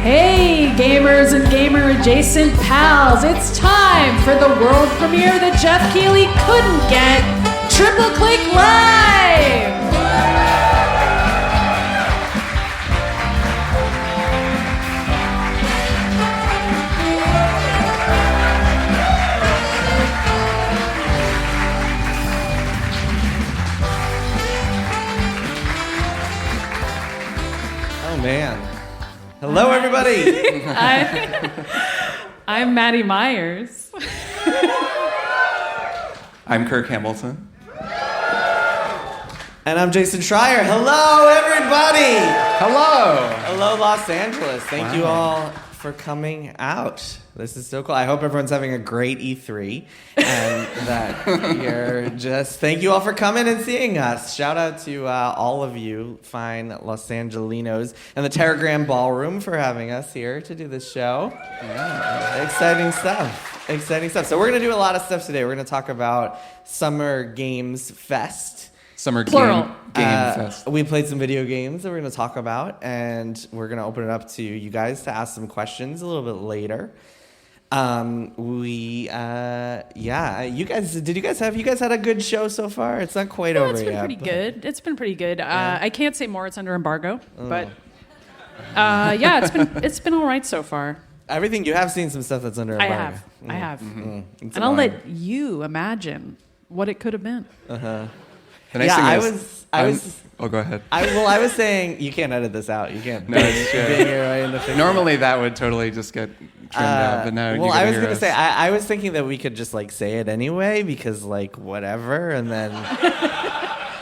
Hey, gamers and gamer-adjacent pals, it's time for the world premiere that Jeff Keighley couldn't get, Triple Click Live! Oh, man. Hello, everybody. I'm Maddy Myers. I'm Kirk Hamilton. And I'm Jason Schreier. Hello, everybody. Hello. Hello, Los Angeles. Thank you all for coming out. This is so cool. I hope everyone's having a great E3 and that you're just... Thank you all for coming and seeing us. Shout out to all of you fine Los Angelinos and the Terragram Ballroom for having us here to do this show. Yeah. Exciting stuff. Exciting stuff. So we're going to do a lot of stuff today. We're going to talk about Summer Games Fest. Summer Plural. Game Fest. We played some video games that we're going to talk about, and we're going to open it up to you guys to ask some questions a little bit later. You guys had a good show so far? It's not quite over yet. It's been pretty good. I can't say more. It's under embargo, but it's been all right so far. Everything you have seen some stuff that's under embargo. I have. Mm-hmm. And I'll let you imagine what it could have been. Uh-huh. The nice thing go ahead. I was saying you can't edit this out. You can't. No, it's true. Right in the face. Normally that would totally just get trimmed out, but no. Well, I was gonna say I was thinking that we could just like say it anyway because like whatever, and then.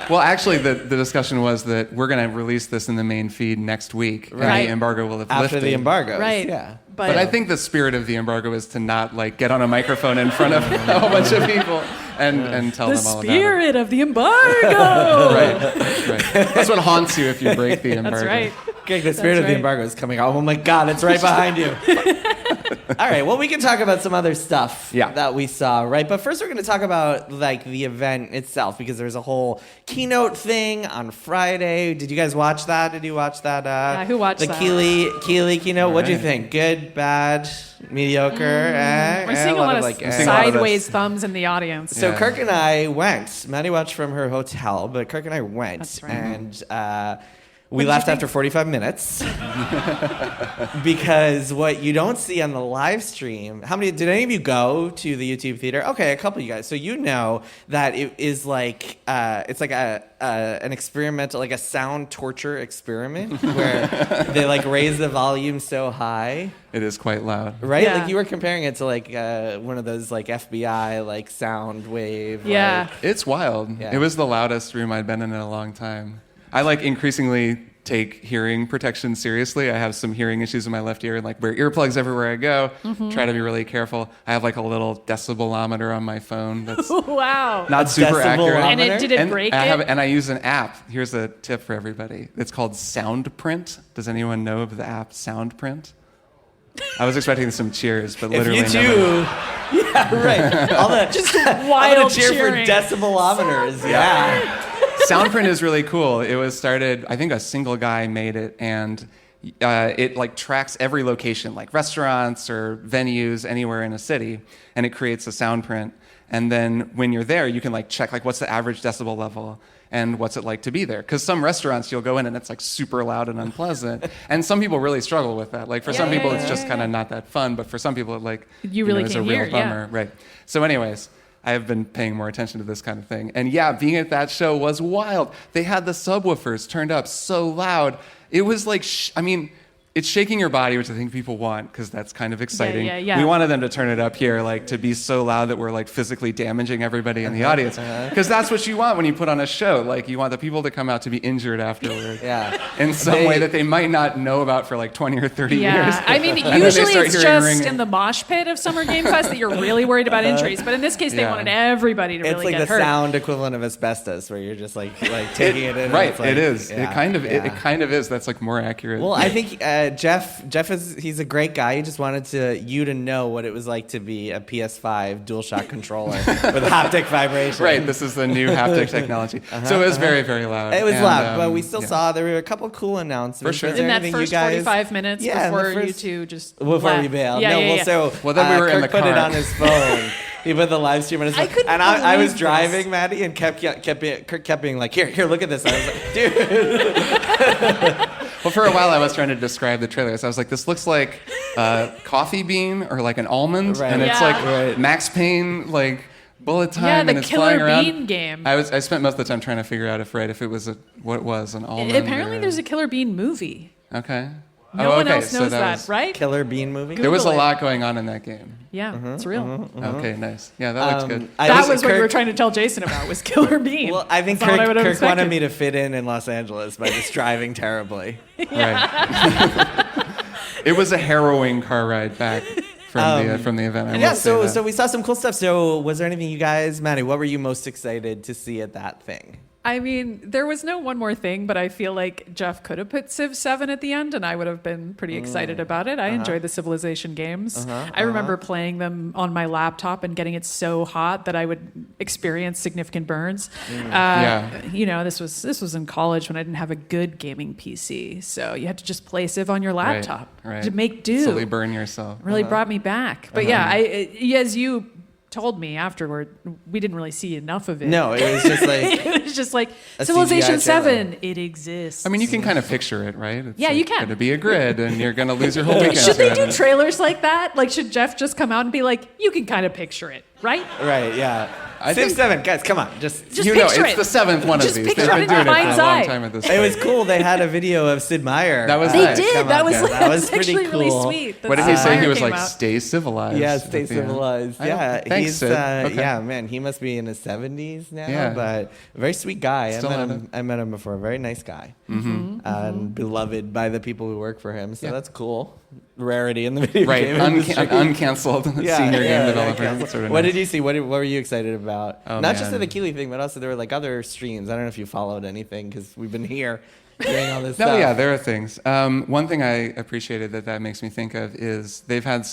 Well, actually, the discussion was that we're going to release this in the main feed next week, and the embargo will have lifted. After the embargo, right? Yeah. But I think the spirit of the embargo is to not like get on a microphone in front of a whole bunch of people and tell them all about it. The spirit of the embargo. Right. That's what haunts you if you break the embargo. That's right. Okay, the spirit of the embargo is coming out. Oh my God, it's right behind you. All right, well, we can talk about some other stuff that we saw, right? But first we're going to talk about like the event itself because there's a whole keynote thing on Friday. Did you guys watch that? Did you watch that? Who watched the that? Keighley keynote? What'd you think? Good, bad, mediocre? We're seeing a lot of sideways thumbs in the audience. So Kirk and I went. Maddy watched from her hotel, but Kirk and I went. That's right. And we left after 45 minutes because what you don't see on the live stream. Did any of you go to the YouTube theater? Okay, a couple of you guys. So you know that it is like it's like an experimental, like a sound torture experiment where they like raise the volume so high. It is quite loud, right? Yeah. Like you were comparing it to like one of those like FBI like sound wave. Yeah, it's wild. Yeah. It was the loudest room I'd been in a long time. I like increasingly take hearing protection seriously. I have some hearing issues in my left ear and like wear earplugs everywhere I go. Try to be really careful. I have like a little decibelometer on my phone that's wow, not super accurate. And did it break it? And I use an app. Here's a tip for everybody. It's called SoundPrint. Does anyone know of the app SoundPrint? I was expecting some cheers, but literally if you do, yeah, right. All the just wild cheer cheering for decibelometers. Yeah. SoundPrint is really cool. It was started, I think a single guy made it, and it like tracks every location, like restaurants or venues anywhere in a city, and it creates a sound print. And then when you're there, you can like check like what's the average decibel level and what's it like to be there. Because some restaurants you'll go in and it's like super loud and unpleasant, and some people really struggle with that. Like for some people it's just kind of not that fun, but for some people it like you really it's a can't real hear, bummer, right? So anyways. I have been paying more attention to this kind of thing. And yeah, being at that show was wild. They had the subwoofers turned up so loud. It was like, it's shaking your body, which I think people want, because that's kind of exciting. Yeah. We wanted them to turn it up here, like to be so loud that we're like physically damaging everybody in the audience. Because that's what you want when you put on a show. Like you want the people to come out to be injured afterward. In some way that they might not know about for like 20 or 30 years. I mean, usually it's just in the mosh pit of Summer Game Fest that you're really worried about injuries. But in this case, they wanted everybody to really get hurt. It's like the sound equivalent of asbestos, where you're just like taking it in. Right, like, it is. Yeah, it kind of is. That's like more accurate. Well, I think Jeff he's a great guy. He just wanted you to know what it was like to be a PS5 DualShock controller with haptic vibration. Right, this is the new haptic technology. So it was very, very loud. It was loud, but we still saw there were a couple cool announcements. For sure. In that first 45 minutes before you two just before we bailed. Well, then we were in the car. Kirk put it on his phone. He put the live stream on his phone. I was driving, Maddy, and Kirk kept being like, here, look at this. I was like, dude. Well, for a while I was trying to describe the trailer. So I was like, this looks like a coffee bean or like an almond, and it's like Max Payne, like bullet time, and it's flying around. Yeah, the Killer Bean game. I spent most of the time trying to figure out if it was what it was, an almond. Apparently, there's a Killer Bean movie. Okay. No one else knows that, right? Killer Bean movie? There was a lot going on in that game. Yeah, it's real. Okay, nice. Yeah, that looks good. That was what you were trying to tell Jason about, was Killer Bean. Well, I think Kirk wanted me to fit in Los Angeles by just driving terribly. Right. It was a harrowing car ride back from the event. So we saw some cool stuff. So was there anything you guys, Maddy, what were you most excited to see at that thing? I mean, there was no one more thing, but I feel like Jeff could have put Civ 7 at the end, and I would have been pretty excited about it. I enjoyed the Civilization games. I remember playing them on my laptop and getting it so hot that I would experience significant burns. You know, this was in college when I didn't have a good gaming PC, so you had to just play Civ on your laptop to make do. Slowly burn yourself. Really brought me back. But as you told me afterward, we didn't really see enough of it. No, it was just like it was just like Civilization 7. It exists. I mean, you can kind of picture it, right? It's you can. Going to be a grid, and you're going to lose your whole weekend. Should they do trailers like that? Like, should Jeff just come out and be like, "You can kind of picture it, right?" Right. Yeah. Civ 7, guys, come on, just you know, it's the seventh one of these. They've been doing it for a long time at this point. It was cool. They had a video of Sid Meier. That was they nice. did. That was pretty cool. Really sweet. What did he say? He was like, "Stay civilized." Yeah, stay civilized. Yeah, thanks, he's Sid. Okay. yeah, man, he must be in his 70s now. Yeah. But a very sweet guy. Still I met him before. Very nice guy, and beloved by the people who work for him. So that's cool. Rarity in the video game industry. Uncanceled senior game developer. Sort of what did you see? What were you excited about? Oh, Not just the Keeley thing, but also there were like other streams. I don't know if you followed anything because we've been here doing all this stuff. No, yeah, there are things. One thing I appreciated that makes me think of is they've had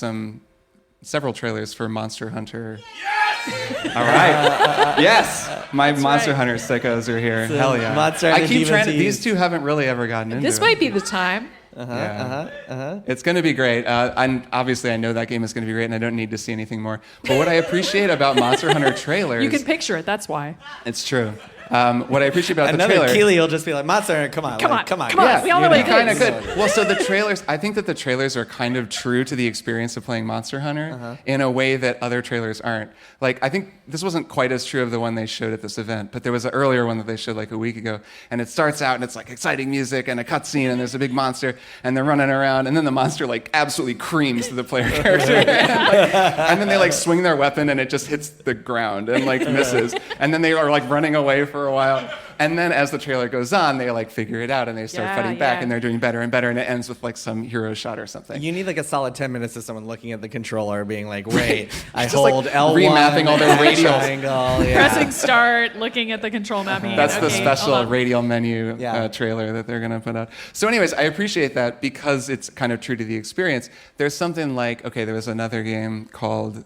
several trailers for Monster Hunter. Yes! All right. Yes! My Monster Hunter sickos are here. So Hell yeah. Monster Hunter I keep trying to... DVDs. These two haven't really ever gotten into This it. might be the time. It's going to be great. Obviously, I know that game is going to be great, and I don't need to see anything more. But what I appreciate about Monster Hunter trailers... You can picture it, that's why. It's true. What I appreciate about the trailer... Another Keeley will just be like, Monster Hunter, come on. Yeah, we all know what it kind of is. could. Well, so the trailers... I think that the trailers are kind of true to the experience of playing Monster Hunter in a way that other trailers aren't. Like, I think this wasn't quite as true of the one they showed at this event, but there was an earlier one that they showed like a week ago, and it starts out and it's like exciting music and a cutscene, and there's a big monster, and they're running around, and then the monster like absolutely creams the player character, and then they like swing their weapon and it just hits the ground and like misses, and then they are like running away for a while. And then as the trailer goes on, they like figure it out and they start fighting back, and they're doing better and better, and it ends with like some hero shot or something. You need like a solid 10 minutes of someone looking at the controller being like, wait, I just hold like L1, remapping all their radials. triangle, Pressing start, looking at the control mapping. That's the Okay, special radial menu Yeah. trailer that they're going to put out. So anyways, I appreciate that because it's kind of true to the experience. There's something like, okay, there was another game called,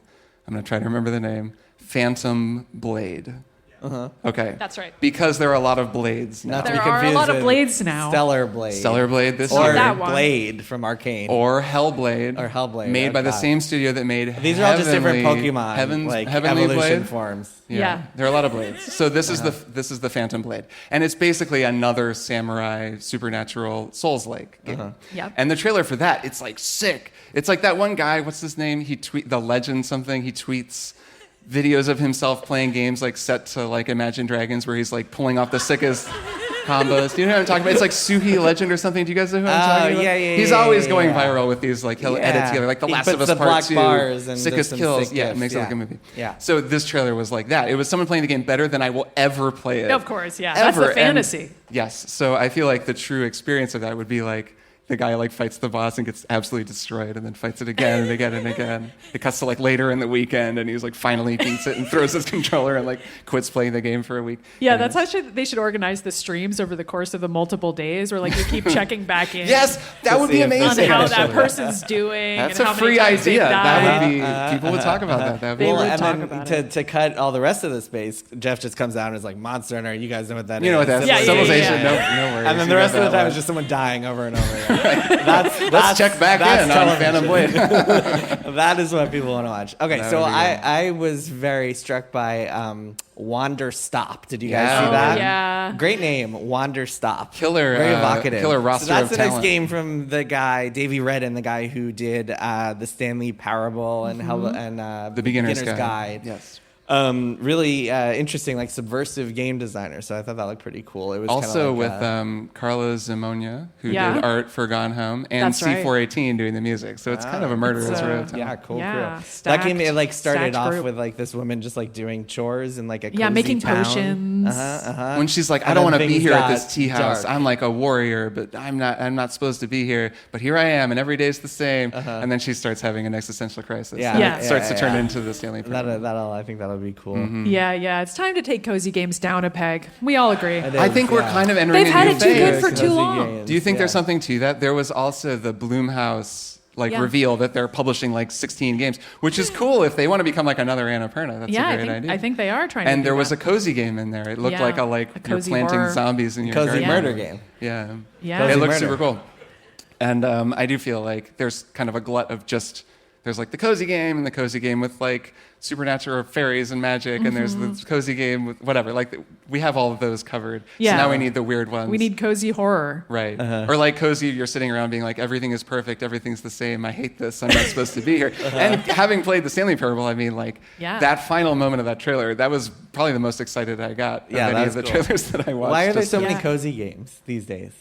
I'm going to try to remember the name, Phantom Blade. Okay. That's right. Because there are a lot of blades now. Not to There be are a confused lot of with blades now. Stellar Blade. Stellar Blade this Or year. that one. Blade from Arcane. Or Hellblade. Or Hellblade, Made by the okay. same studio that made These are all just different Heavenly- Pokemon, Heavenly evolution Blade? forms. Yeah. There are a lot of blades. So this is the Phantom Blade. And it's basically another samurai supernatural Souls-like game. Yep. And the trailer for that, it's like sick. It's like that one guy, what's his name? The Legend something, he tweets videos of himself playing games like set to like Imagine Dragons where he's like pulling off the sickest combos. Do you know what I'm talking about? It's like Suhi Legend or something. Do you guys know who I'm talking about? Yeah. He's always going viral with these like he'll edit together like The He Last puts of Us the Part black 2, bars and sickest does some kills. sick Yeah, it gifs. makes it like a movie. Yeah. So this trailer was like that. It was someone playing the game better than I will ever play it. Of course, yeah. Ever. That's the fantasy. Yes. So I feel like the true experience of that would be like, the guy like fights the boss and gets absolutely destroyed, and then fights it again and again and again. It cuts to like later in the weekend, and he's like finally beats it and throws his controller and like quits playing the game for a week. Yeah, that's how they should organize the streams over the course of the multiple days, where like you keep checking back in. Yes, that would be amazing. On how that person's doing. That's and a how many free times idea. they've That died. would be people would talk about that. That would be They would and talk then about it. to cut all the rest of the space, Jeff just comes out and is like, Monster Hunter, you guys know what that is. You know what that's Yeah, yeah, civilization. yeah. No worries. And then You the got rest of the that time one. is just someone dying over and over again. Let's check back in on Phantom Blade. That is what people want to watch. Okay, That so would be I was very struck by WanderStop. Did you guys Yeah. see that? Oh, yeah. Great name, WanderStop. Killer, Very evocative. killer roster So that's of a nice talent. game from the guy, Davey Redden, the guy who did the Stanley Parable and The Beginner's Guide. Guide. Yes. Really interesting, like subversive game designer. So I thought that looked pretty cool. It was Also kinda like, with Carla Zimonia, who Yeah. did art for Gone Home, and That's right. C418 doing the music. So it's kind of a murderous It's, row. of yeah, talent. cool Yeah, crew. stacked- That game, it like started stacked off group. with like this woman just like doing chores in like a Yeah, cozy making town. potions. When she's like, I And don't then want to be things here at got this tea house. dark. I'm like a warrior, but I'm not supposed to be here. But here I am, and every day's the same. And then she starts having an existential crisis. Yeah. and Yeah. it starts to turn yeah. into the Stanley Parable. I think that'll be cool. Yeah, it's time to take cozy games down a peg. We all agree. It I is, think we're yeah. kind of entering They've a had new it too good phase. for too Cozy long. games, Do you think yeah. there's something to that? There was also the Bloomhouse Yeah. reveal that they're publishing like 16 games, which is cool if they want to become like another Annapurna. That's Yeah, a great idea. I think they are trying to And do there was that. a cozy game in there. It looked Yeah, like a you're cozy planting horror. zombies in your Cozy garden. murder game. Yeah. Yeah. It Cozy looks murder. super cool. And I do feel like there's kind of a glut of just, there's like the cozy game and the cozy game with like supernatural fairies and magic, and there's the cozy game with whatever. Like we have all of those covered. Yeah. So now we need the weird ones. We need cozy horror. Right. Or like cozy, you're sitting around being like, everything is perfect, everything's the same, I hate this, I'm not supposed to be here. And having played the Stanley Parable, I mean, like, Yeah. that final moment of that trailer, that was probably the most excited I got Yeah, of any of that's the cool. trailers that I watched. Why are there Just- so many Yeah. cozy games these days?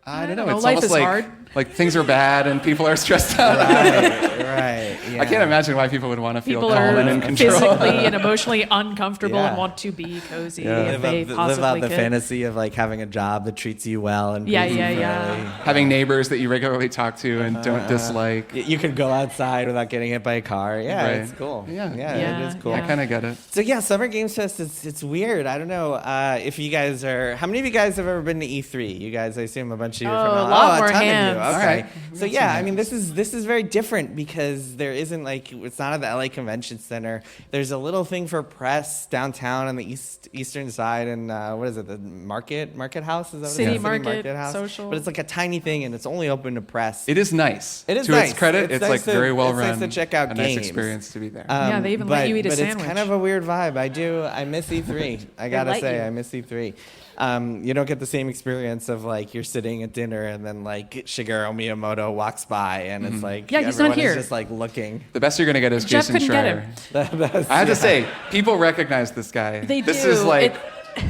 I don't know. know. It's Life almost is like, hard. like things are bad and people are stressed out. Right. Yeah. I can't imagine why people would want to feel People calm are and in control. physically and emotionally uncomfortable Yeah. and want to be cozy Yeah. if Live they out, possibly live out the could. fantasy of like having a job that treats you well and Yeah, pays you yeah, fairly. yeah. Having neighbors that you regularly talk to and don't dislike. You could go outside without getting hit by a car. Yeah, Right. it's cool. Yeah. It is cool. I kind of get it. So yeah, Summer Games Fest. It's weird. I don't know if you guys are. How many of you guys have ever been to E3? You guys, I assume a bunch of you. Oh, are from a lot more ton hands. of you. Okay. All right. So yeah, I mean, this is very different because there isn't like it's not at the LA Convention Center. There's a little thing for press downtown on the eastern side, and what is it? The Market House? Is that what City it is? Market, House. Social. But it's like a tiny thing, and it's only open to press. It is nice. It is to nice. its credit, It's it's, nice like to- very well it's run. nice to check out a nice games. experience to be there. Yeah, they even let you eat a but sandwich. it's kind of a weird vibe. I miss E3. I gotta let say, you. I miss E3. You don't get the same experience of like you're sitting at dinner and then like Shigeru Miyamoto walks by and it's like Yeah, he's not everyone here. is just like looking. The best you're going to get is Jeff Jason couldn't get Schreier. him. I have to say, people recognize this guy. They this do. is like,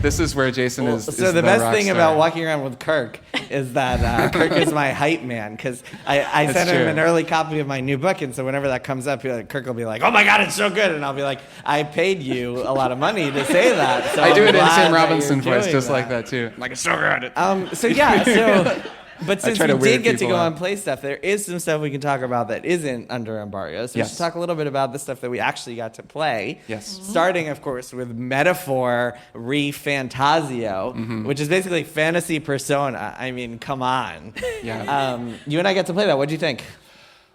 this is where Jason is. So is the best rock thing star. about walking around with Kirk is that Kirk is my hype man because I sent him true. an early copy of my new book, and so whenever that comes up, Kirk will be like, "Oh my God, it's so good," and I'll be like, "I paid you a lot of money to say that." So I do I'm it in glad Sam that Robinson you're voice, doing just like that too. Like it's so good. So yeah, but since try we to weird did get to people go out. on play stuff, there is some stuff we can talk about that isn't under embargo. So we Yes. should talk a little bit about the stuff that we actually got to play. Yes. Starting, of course, with Metaphor ReFantazio, which is basically fantasy Persona. I mean, come on. Yeah. You and I got to play that. What'd you think?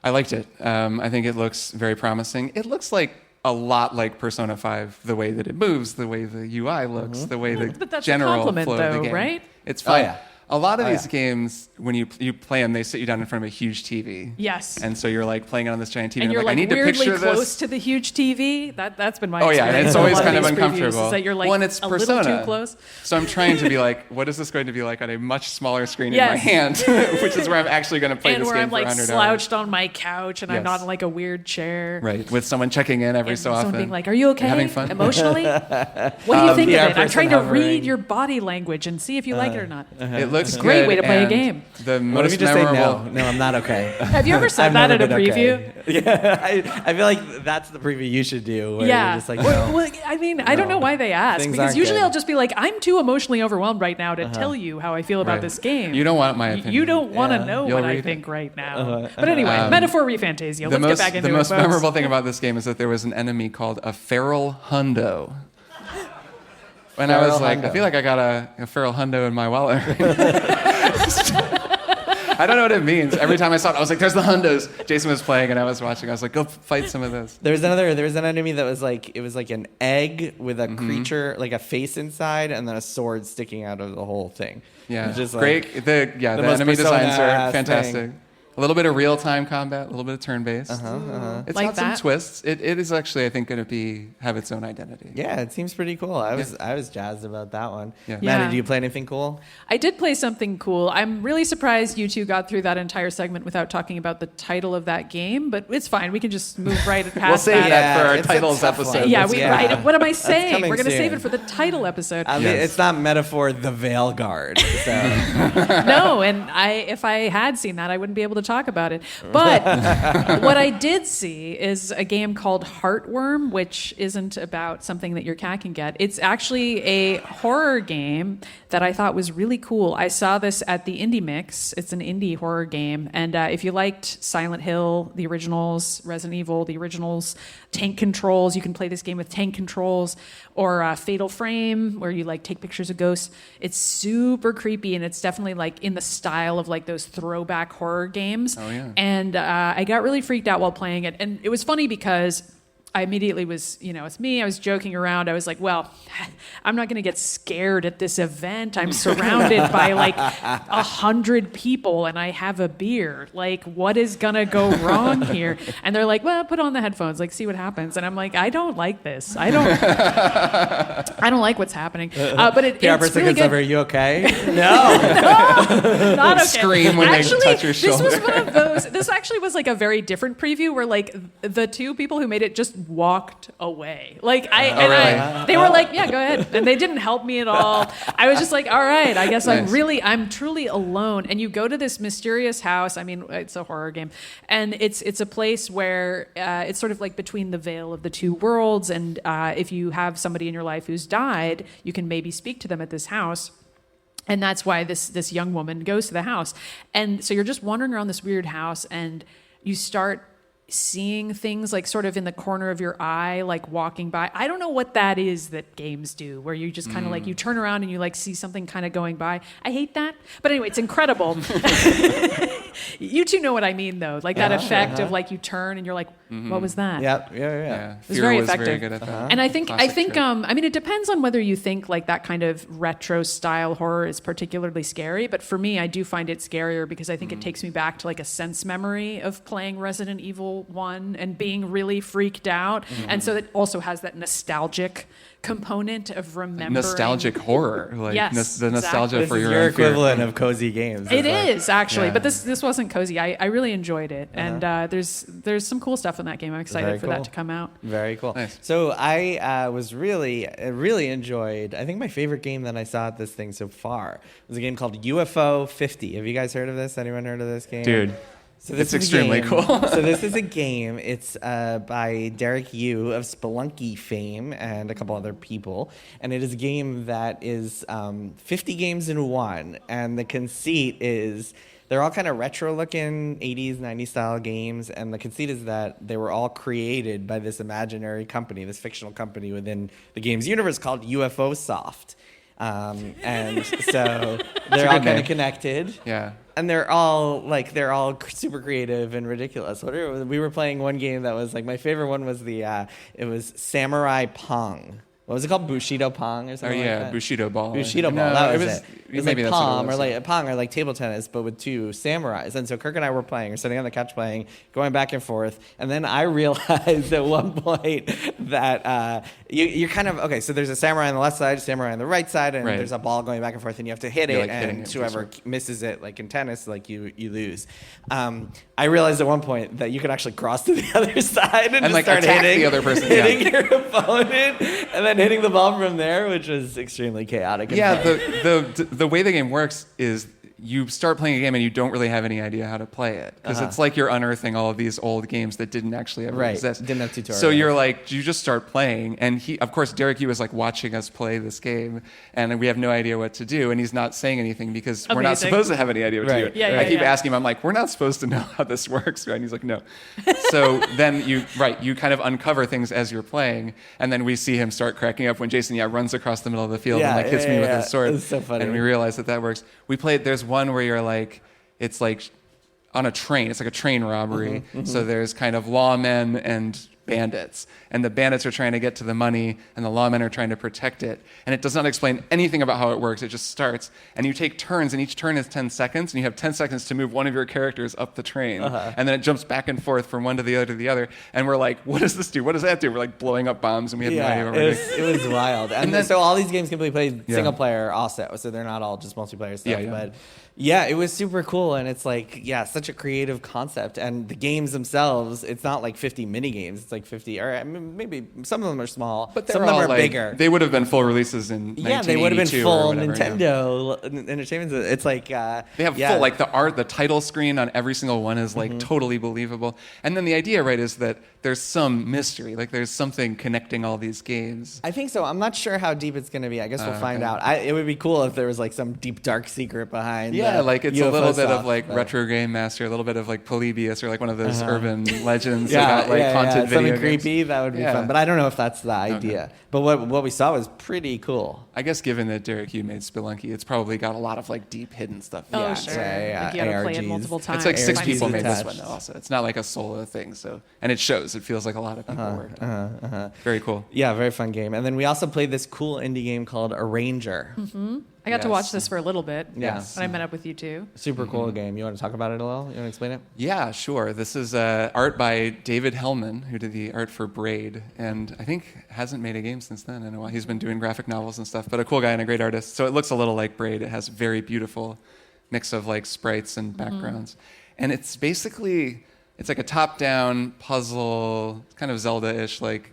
I liked it. I think it looks very promising. It looks like a lot like Persona 5, the way that it moves, the way the UI looks, the way the But that's a general compliment, flow of the though, game. right? It's fun. yeah. A lot of Oh, these yeah. games, when you play them, they sit you down in front of a huge TV. Yes. And so you're like playing it on this giant TV. And you're I'm like I need to weirdly picture close this. to the huge TV. That's been my Oh yeah, experience. and it's with a always lot kind of these previews, uncomfortable. Is that you're like when it's a Persona, little too close. So I'm trying to be like, what is this going to be like on a much smaller screen Yes. in my hand, which is where I'm actually going to play And this where game I'm for like 100 slouched on my couch and I'm Yes. not in like a weird chair. hours. Right, with someone checking in every And so someone often. being like, "Are you okay? having fun?" Emotionally? What do you think VR of it? I'm person trying to hovering. read your body language and see if you like it or not." It looks good. Great way to play a and game. The What if you most just say memorable. no? No, I'm not okay. Have you ever said I've that never at a been preview? okay. Yeah, I feel like that's the preview you should do. Where Yeah. You're just like, Well, I mean, I don't know why they ask, Things because aren't usually good. I'll just be like, I'm too emotionally overwhelmed right now to tell you how I feel about Right. this game. You don't want my opinion. You don't want to Yeah. know You'll what I read it. think right now. But anyway, metaphor ReFantazio. Let's get back into the it, most folks. memorable thing about this game is that there was an enemy called a feral hundo. And I was Feral like, hundo. I feel like I got a feral hundo in my wallet. I don't know what it means. Every time I saw it, I was like, there's the hundos. Jason was playing and I was watching. I was like, go fight some of those. There was an enemy that was like, it was like an egg with a creature, like a face inside, and then a sword sticking out of the whole thing. Yeah, It's just great. The most enemy designs are Persona-ass fantastic. thing. A little bit of real-time combat, a little bit of turn-based. It's Like got some that? twists. It is actually, I think, going to have its own identity. Yeah, it seems pretty cool. I was jazzed about that one. Yeah. Maddie, Yeah. do you play anything cool? I did play something cool. I'm really surprised you two got through that entire segment without talking about the title of that game, but it's fine. We can just move right past We'll save that. that for our it's a titles tough episode. one. Yeah, That's- what am I saying? coming We're going to save soon. it for the title episode. I mean, Yes. it's not metaphor the Veilguard. So. No, and if I had seen that, I wouldn't be able to talk about it. But what I did see is a game called Heartworm, which isn't about something that your cat can get. It's actually a horror game that I thought was really cool. I saw this at the Indie Mix. It's an indie horror game. And if you liked Silent Hill, the originals, Resident Evil, the originals, tank controls, you can play this game with tank controls, or Fatal Frame, where you like take pictures of ghosts. It's super creepy, and it's definitely like in the style of like those throwback horror games. Oh, yeah. And I got really freaked out while playing it. And it was funny because I immediately was, it's me. I was joking around. I was like, well, I'm not going to get scared at this event. I'm surrounded by like 100 people and I have a beer. Like, what is going to go wrong here? And they're like, well, put on the headphones, like, see what happens. And I'm like, I don't like this. I don't like what's happening. But it's person really comes good. over, you okay? No. Not okay. Scream when they touch your shoulder. This was one of those. This actually was like a very different preview where like the two people who made it just walked away. Like they were like, yeah, go ahead, and they didn't help me at all. I was just like, all right, I guess Nice. I'm truly alone. And you go to this mysterious house. I mean, it's a horror game, and it's a place where it's sort of like between the veil of the two worlds. And if you have somebody in your life who's died, you can maybe speak to them at this house. And that's why this young woman goes to the house. And so you're just wandering around this weird house, and you start seeing things like sort of in the corner of your eye, like walking by. I don't know what that is that games do, where you just kind of like, you turn around and you like see something kind of going by. I hate that. But anyway, it's incredible. You two know what I mean, though. Like that effect of like you turn and you're like, what was that? Yep. Yeah. Yeah, was Fear very was effective. very good at that. And I think Classic trope. I mean, it depends on whether you think like that kind of retro style horror is particularly scary. But for me, I do find it scarier because I think it takes me back to like a sense memory of playing Resident Evil 1 and being really freaked out. And so it also has that nostalgic component of remembering. Nostalgic horror, like Yes, the nostalgia This for is your your own fear. equivalent of cozy games. It It's like- is actually, Yeah. but this wasn't cozy. I really enjoyed it, and there's some cool stuff in that game. I'm excited Very for cool. that to come out. Very cool. Nice. So I was really enjoyed. I think my favorite game that I saw at this thing so far was a game called UFO 50. Have you guys heard of this? Anyone heard of this game? Dude, So it's is a extremely game- cool. So this is a game. It's by Derek Yu of Spelunky fame and a couple other people. And it is a game that is 50 games in one. And the conceit is they're all kind of retro-looking 80s, 90s style games. And the conceit is that they were all created by this imaginary company, this fictional company within the game's universe called UFO Soft. And so they're all good kind name. of connected. Yeah. And they're all super creative and ridiculous. We were playing one game that was like, my favorite one was it was Samurai Pong. What was it called? Bushido Pong or Oh something yeah, like that? Bushido ball. Bushido No, ball. That was it. It was maybe like that's what it Pong was. or like table tennis, but with two samurais. And so Kirk and I were playing, or sitting on the couch playing, going back and forth. And then I realized at one point that you're kind of okay. So there's a samurai on the left side, samurai on the right side, and Right. there's a ball going back and forth, and you have to hit You're, it. like, hitting And it, whoever sure. misses it, like in tennis, like you lose. I realized at one point that you could actually cross to the other side and just like, start attack hitting the other person, hitting yeah. your opponent, and then hitting the ball from there, which was extremely chaotic. and Yeah, fun. the way the game works is you start playing a game and you don't really have any idea how to play it because it's like you're unearthing all of these old games that didn't actually ever exist. Didn't have tutorials. So you're like, you just start playing, and of course, Derek Yu is like watching us play this game, and we have no idea what to do, and he's not saying anything because we're not supposed to have any idea what to do. Yeah, I keep asking him, I'm like, we're not supposed to know how this works, right? And he's like, no. So then you kind of uncover things as you're playing, and then we see him start cracking up when Jason runs across the middle of the field and like hits me with his sword. It's so funny. And we realize that works. We played. There's one where you're like. It's like on a train. It's like a train robbery. So there's kind of lawmen and bandits. And the bandits are trying to get to the money, and the lawmen are trying to protect it. And it does not explain anything about how it works. It just starts. And you take turns, and each turn is 10 seconds, and you have 10 seconds to move one of your characters up the train. And then it jumps back and forth from one to the other to the other. And we're like, what does this do? What does that do? We're like blowing up bombs, and we have no idea what we're doing. It was wild. And then, so all these games can be played single player also. So they're not all just multiplayer stuff. But yeah, it was super cool. And it's like, such a creative concept. And the games themselves, it's not like 50 mini games. It's like 50, or I mean, maybe some of them are small, but some of them are bigger. They would have been full releases in 1982 they would have been full whatever, Nintendo entertainment. It's like they have full, like the art, the title screen on every single one is like totally believable. And then the idea, right, is that there's some mystery, like there's something connecting all these games. I think so. I'm not sure how deep it's going to be. I guess we'll find out. It would be cool if there was like some deep dark secret behind. Like it's UFO a little bit stuff, of like retro game master, a little bit of like Polybius or like one of those urban legends about like haunted video something games. creepy. That would be fun. But I don't know if that's the idea. Okay. But what we saw was pretty cool. I guess given that Derek Yu made Spelunky, it's probably got a lot of like deep hidden stuff. Sure. Like you got to play it multiple times. It's like 6 people made this one also. It's not like a solo thing. So, and it shows. It feels like a lot of people worked. Very cool. Yeah, very fun game. And then we also played this cool indie game called Arranger. I got to watch this for a little bit. Yes. When I met up with you two. Super cool game. You want to talk about it a little? You want to explain it? Yeah, sure. This is art by David Hellman, who did the art for Braid, and I think hasn't made a game since then in a while. He's been doing graphic novels and stuff, but a cool guy and a great artist. So it looks a little like Braid. It has very beautiful mix of like sprites and backgrounds. And it's basically, it's like a top-down puzzle, kind of Zelda-ish like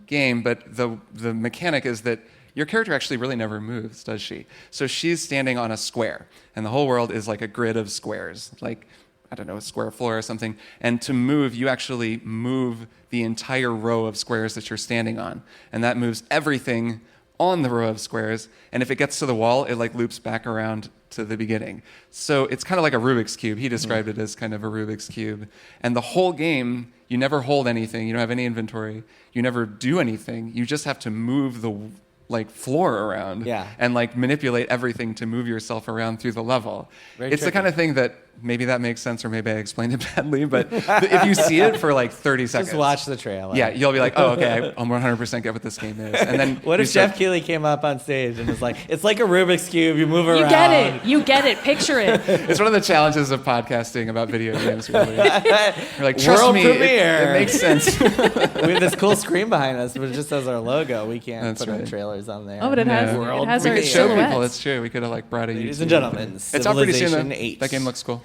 game, but the mechanic is that your character actually really never moves, does she? So she's standing on a square, and the whole world is like a grid of squares, like, I don't know, a square floor or something. And to move, you actually move the entire row of squares that you're standing on. And that moves everything on the row of squares. And if it gets to the wall, it like loops back around to the beginning. So it's kind of like a Rubik's Cube. He described it as kind of a Rubik's Cube. And the whole game, you never hold anything. You don't have any inventory. You never do anything. You just have to move the like floor around and like manipulate everything to move yourself around through the level. It's the kind of thing that maybe that makes sense, or maybe I explained it badly, but if you see it for like 30 seconds. Just watch the trailer. Yeah, you'll be like, oh, okay, I'm 100% get what this game is. And then what if Jeff Keighley came up on stage and was like, it's like a Rubik's Cube, you move around. You get it, picture it. It's one of the challenges of podcasting about video games, really. You're like, trust World me, premiere. It makes sense. We have this cool screen behind us, but it just says our logo. We can't put our trailers on there. Oh, but it has we our could show silhouettes. people, it's true. We could have like brought a Ladies YouTube. and gentlemen, it's out pretty soon. Civilization 8. That game looks cool.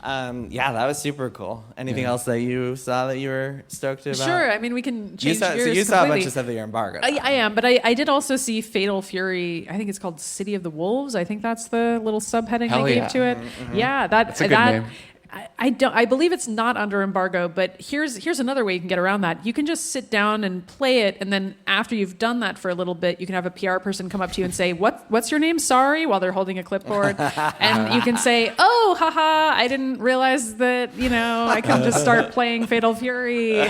That was super cool. Anything else that you saw that you were stoked about? Sure. I mean, we can change gears. So you saw a bunch of stuff that you're embargoed. I am, but I did also see Fatal Fury. I think it's called City of the Wolves. I think that's the little subheading they gave to it. Yeah, that's a good name. I believe it's not under embargo, but here's another way you can get around that. You can just sit down and play it, and then after you've done that for a little bit, you can have a PR person come up to you and say, "What's your name? Sorry," while they're holding a clipboard, and you can say, "Oh, haha, I didn't realize that I can just start playing Fatal Fury."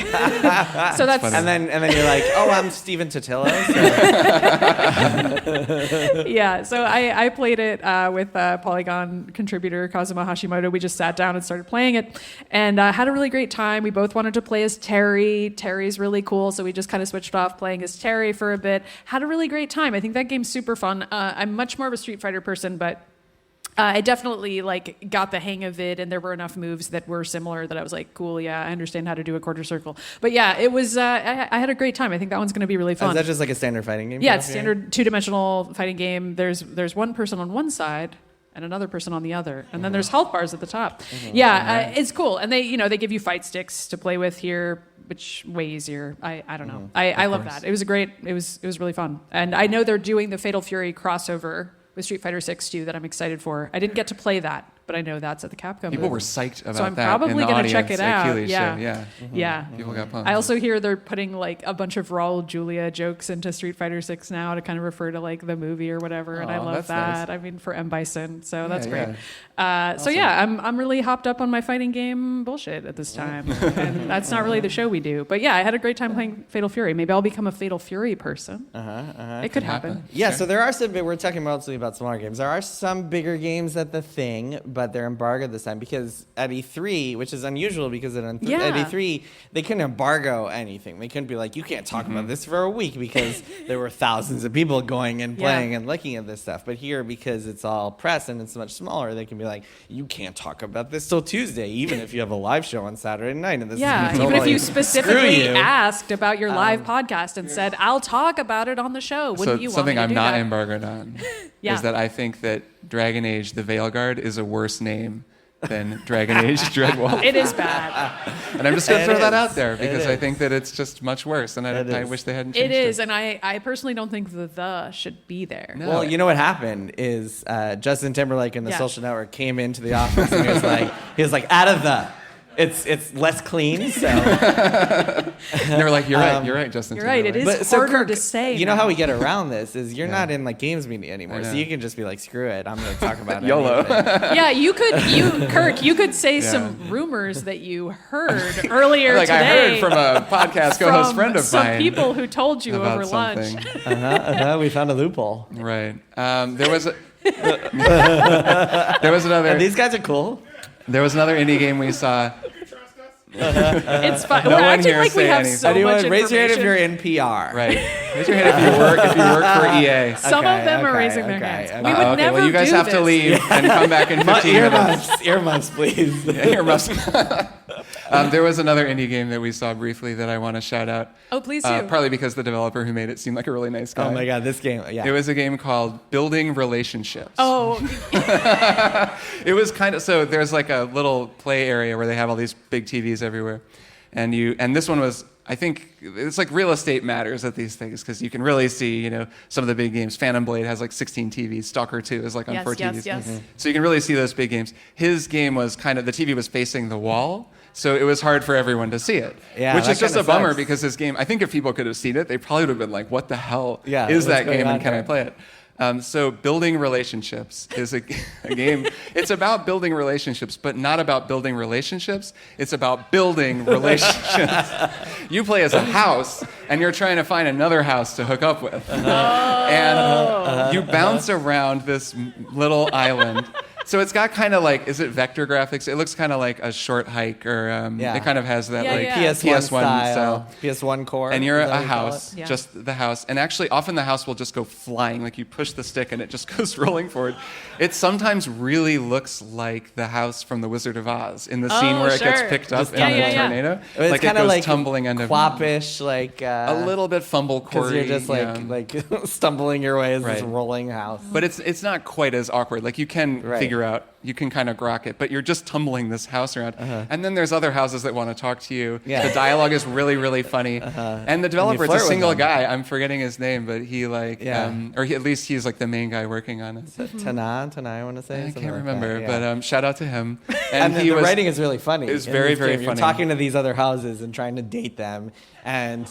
So that's and then you're like, "Oh, I'm Steven Totillo." Yeah, so I played it with Polygon contributor Kazuma Hashimoto. We just sat down and started playing it, and had a really great time. We both wanted to play as Terry. Terry's really cool, so we just kind of switched off playing as Terry for a bit. Had a really great time. I think that game's super fun. I'm much more of a Street Fighter person, but I definitely got the hang of it, and there were enough moves that were similar that I was like, cool, yeah, I understand how to do a quarter circle. But yeah, it was. I had a great time. I think that one's going to be really fun. Is that just like a standard fighting game? Yeah, it's standard two-dimensional fighting game. There's one person on one side and another person on the other, and then there's health bars at the top. It's cool, and they give you fight sticks to play with here, which way easier. I don't know. I love that. It was it was really fun, and I know they're doing the Fatal Fury crossover with Street Fighter 6 too that I'm excited for. I didn't get to play that, but I know that's at the Capcom People booth. were psyched about So I'm that. probably going to check it out. Yeah. Yeah. Yeah. People got pumped. I also hear they're putting like a bunch of Raul Julia jokes into Street Fighter 6 now to kind of refer to like the movie or whatever, and I love that's that. nice. I mean, for M. Bison, so that's great. Yeah. So yeah, I'm really hopped up on my fighting game bullshit at this time, and that's not really the show we do. But yeah, I had a great time playing Fatal Fury. Maybe I'll become a Fatal Fury person. It could happen. Yeah, Sure. so there are some. We're talking mostly about smaller games. There are some bigger games at the thing, but they're embargoed this time because at E3, which is unusual because at E3 they couldn't embargo anything. They couldn't be like, you can't talk about this for a week because there were thousands of people going and playing and looking at this stuff. But here, because it's all press and it's much smaller, they can be like, you can't talk about this till Tuesday, even if you have a live show on Saturday night. And this Yeah, is even if you specifically you. asked about your live podcast and said, I'll talk about it on the show. Wouldn't you want something me to I'm do not that? embargoed on Yeah. is that I think that Dragon Age the Veilguard is a worse name than Dragon Age Dreadwolf. It is bad. And I'm just going to throw that out there It because I is. think that it's just much worse, and I wish they hadn't changed It it. is, and I personally don't think the should be there. No. Well, you know what happened is Justin Timberlake in the Yeah. Social Network came into the office and he was like, out of the. It's less clean, so. And they were like, you're right, Justin. You're right, it Timberlake. is harder to say. You know now. how we get around this is you're Yeah. not in like games media anymore, I so know. you can just be like, screw it, I'm going to talk about it. YOLO. anyways. Yeah, Kirk, you could say Yeah. some rumors that you heard earlier Like I today. heard from a podcast co-host friend of some mine people who told you about over lunch. something. We found a loophole. Right. There was another. And these guys are cool. There was another indie game we saw. It's fun. No We're one acting here like we say have anything. so Anyone, much raise your hand if information. you're in PR. Right. Raise your hand if you work for EA. Some of them are Okay, raising their okay, hands. okay. We would Okay, never well, you guys do have this. to leave and come back in 15 minutes. Earmuffs, please. Earmuffs. There was another indie game that we saw briefly that I want to shout out. Oh, please do. Partly because the developer who made it seemed like a really nice guy. Oh my God, this game, yeah. It was a game called Building Relationships. Oh, It was kind of, so there's like a little play area where they have all these big TVs everywhere. And this one was, I think, it's like real estate matters at these things because you can really see, some of the big games. Phantom Blade has like 16 TVs. Stalker 2 is like on Yes, 4 yes, TVs. yes. Mhm. So you can really see those big games. His game was the TV was facing the wall. So it was hard for everyone to see it, Yeah, which that is just a kinda bummer sucks. because his game, I think if people could have seen it, they probably would have been like, what the hell Yeah, is what's that going game on and can I here? play it? So Building Relationships is a game. It's about building relationships, but not about building relationships. It's about building relationships. You play as a house, and you're trying to find another house to hook up with. And you bounce around this little island. So it's got kind of like, is it vector graphics? It looks kind of like a short hike, or it kind of has that Yeah, like yeah. PS1 style. style. PS1 core. And you're is that a what you call house, it? Yeah. just the house. And actually, often the house will just go flying. Like you push the stick and it just goes rolling forward. It sometimes really looks like the house from The Wizard of Oz in the scene where it gets sure. picked up Just in yeah, the yeah. tornado. It's Like it kind of goes like tumbling under. Quap-ish, like A little bit fumble because core. you're just like stumbling your way as this Right. rolling house. But it's not quite as awkward. Like you can Right. figure out, you can kind of grok it, but you're just tumbling this house around. And then there's other houses that want to talk to you. Yeah. The dialogue is really, really funny. And the developer, it's a flirt with single them. guy. I'm forgetting his name, but he Yeah. at least he's like the main guy working on it. Tanai, I want to say. I something can't like remember, that, yeah. but shout out to him. And he the was, writing is really funny. It's in very, this very game. You're funny. talking to these other houses and trying to date them, and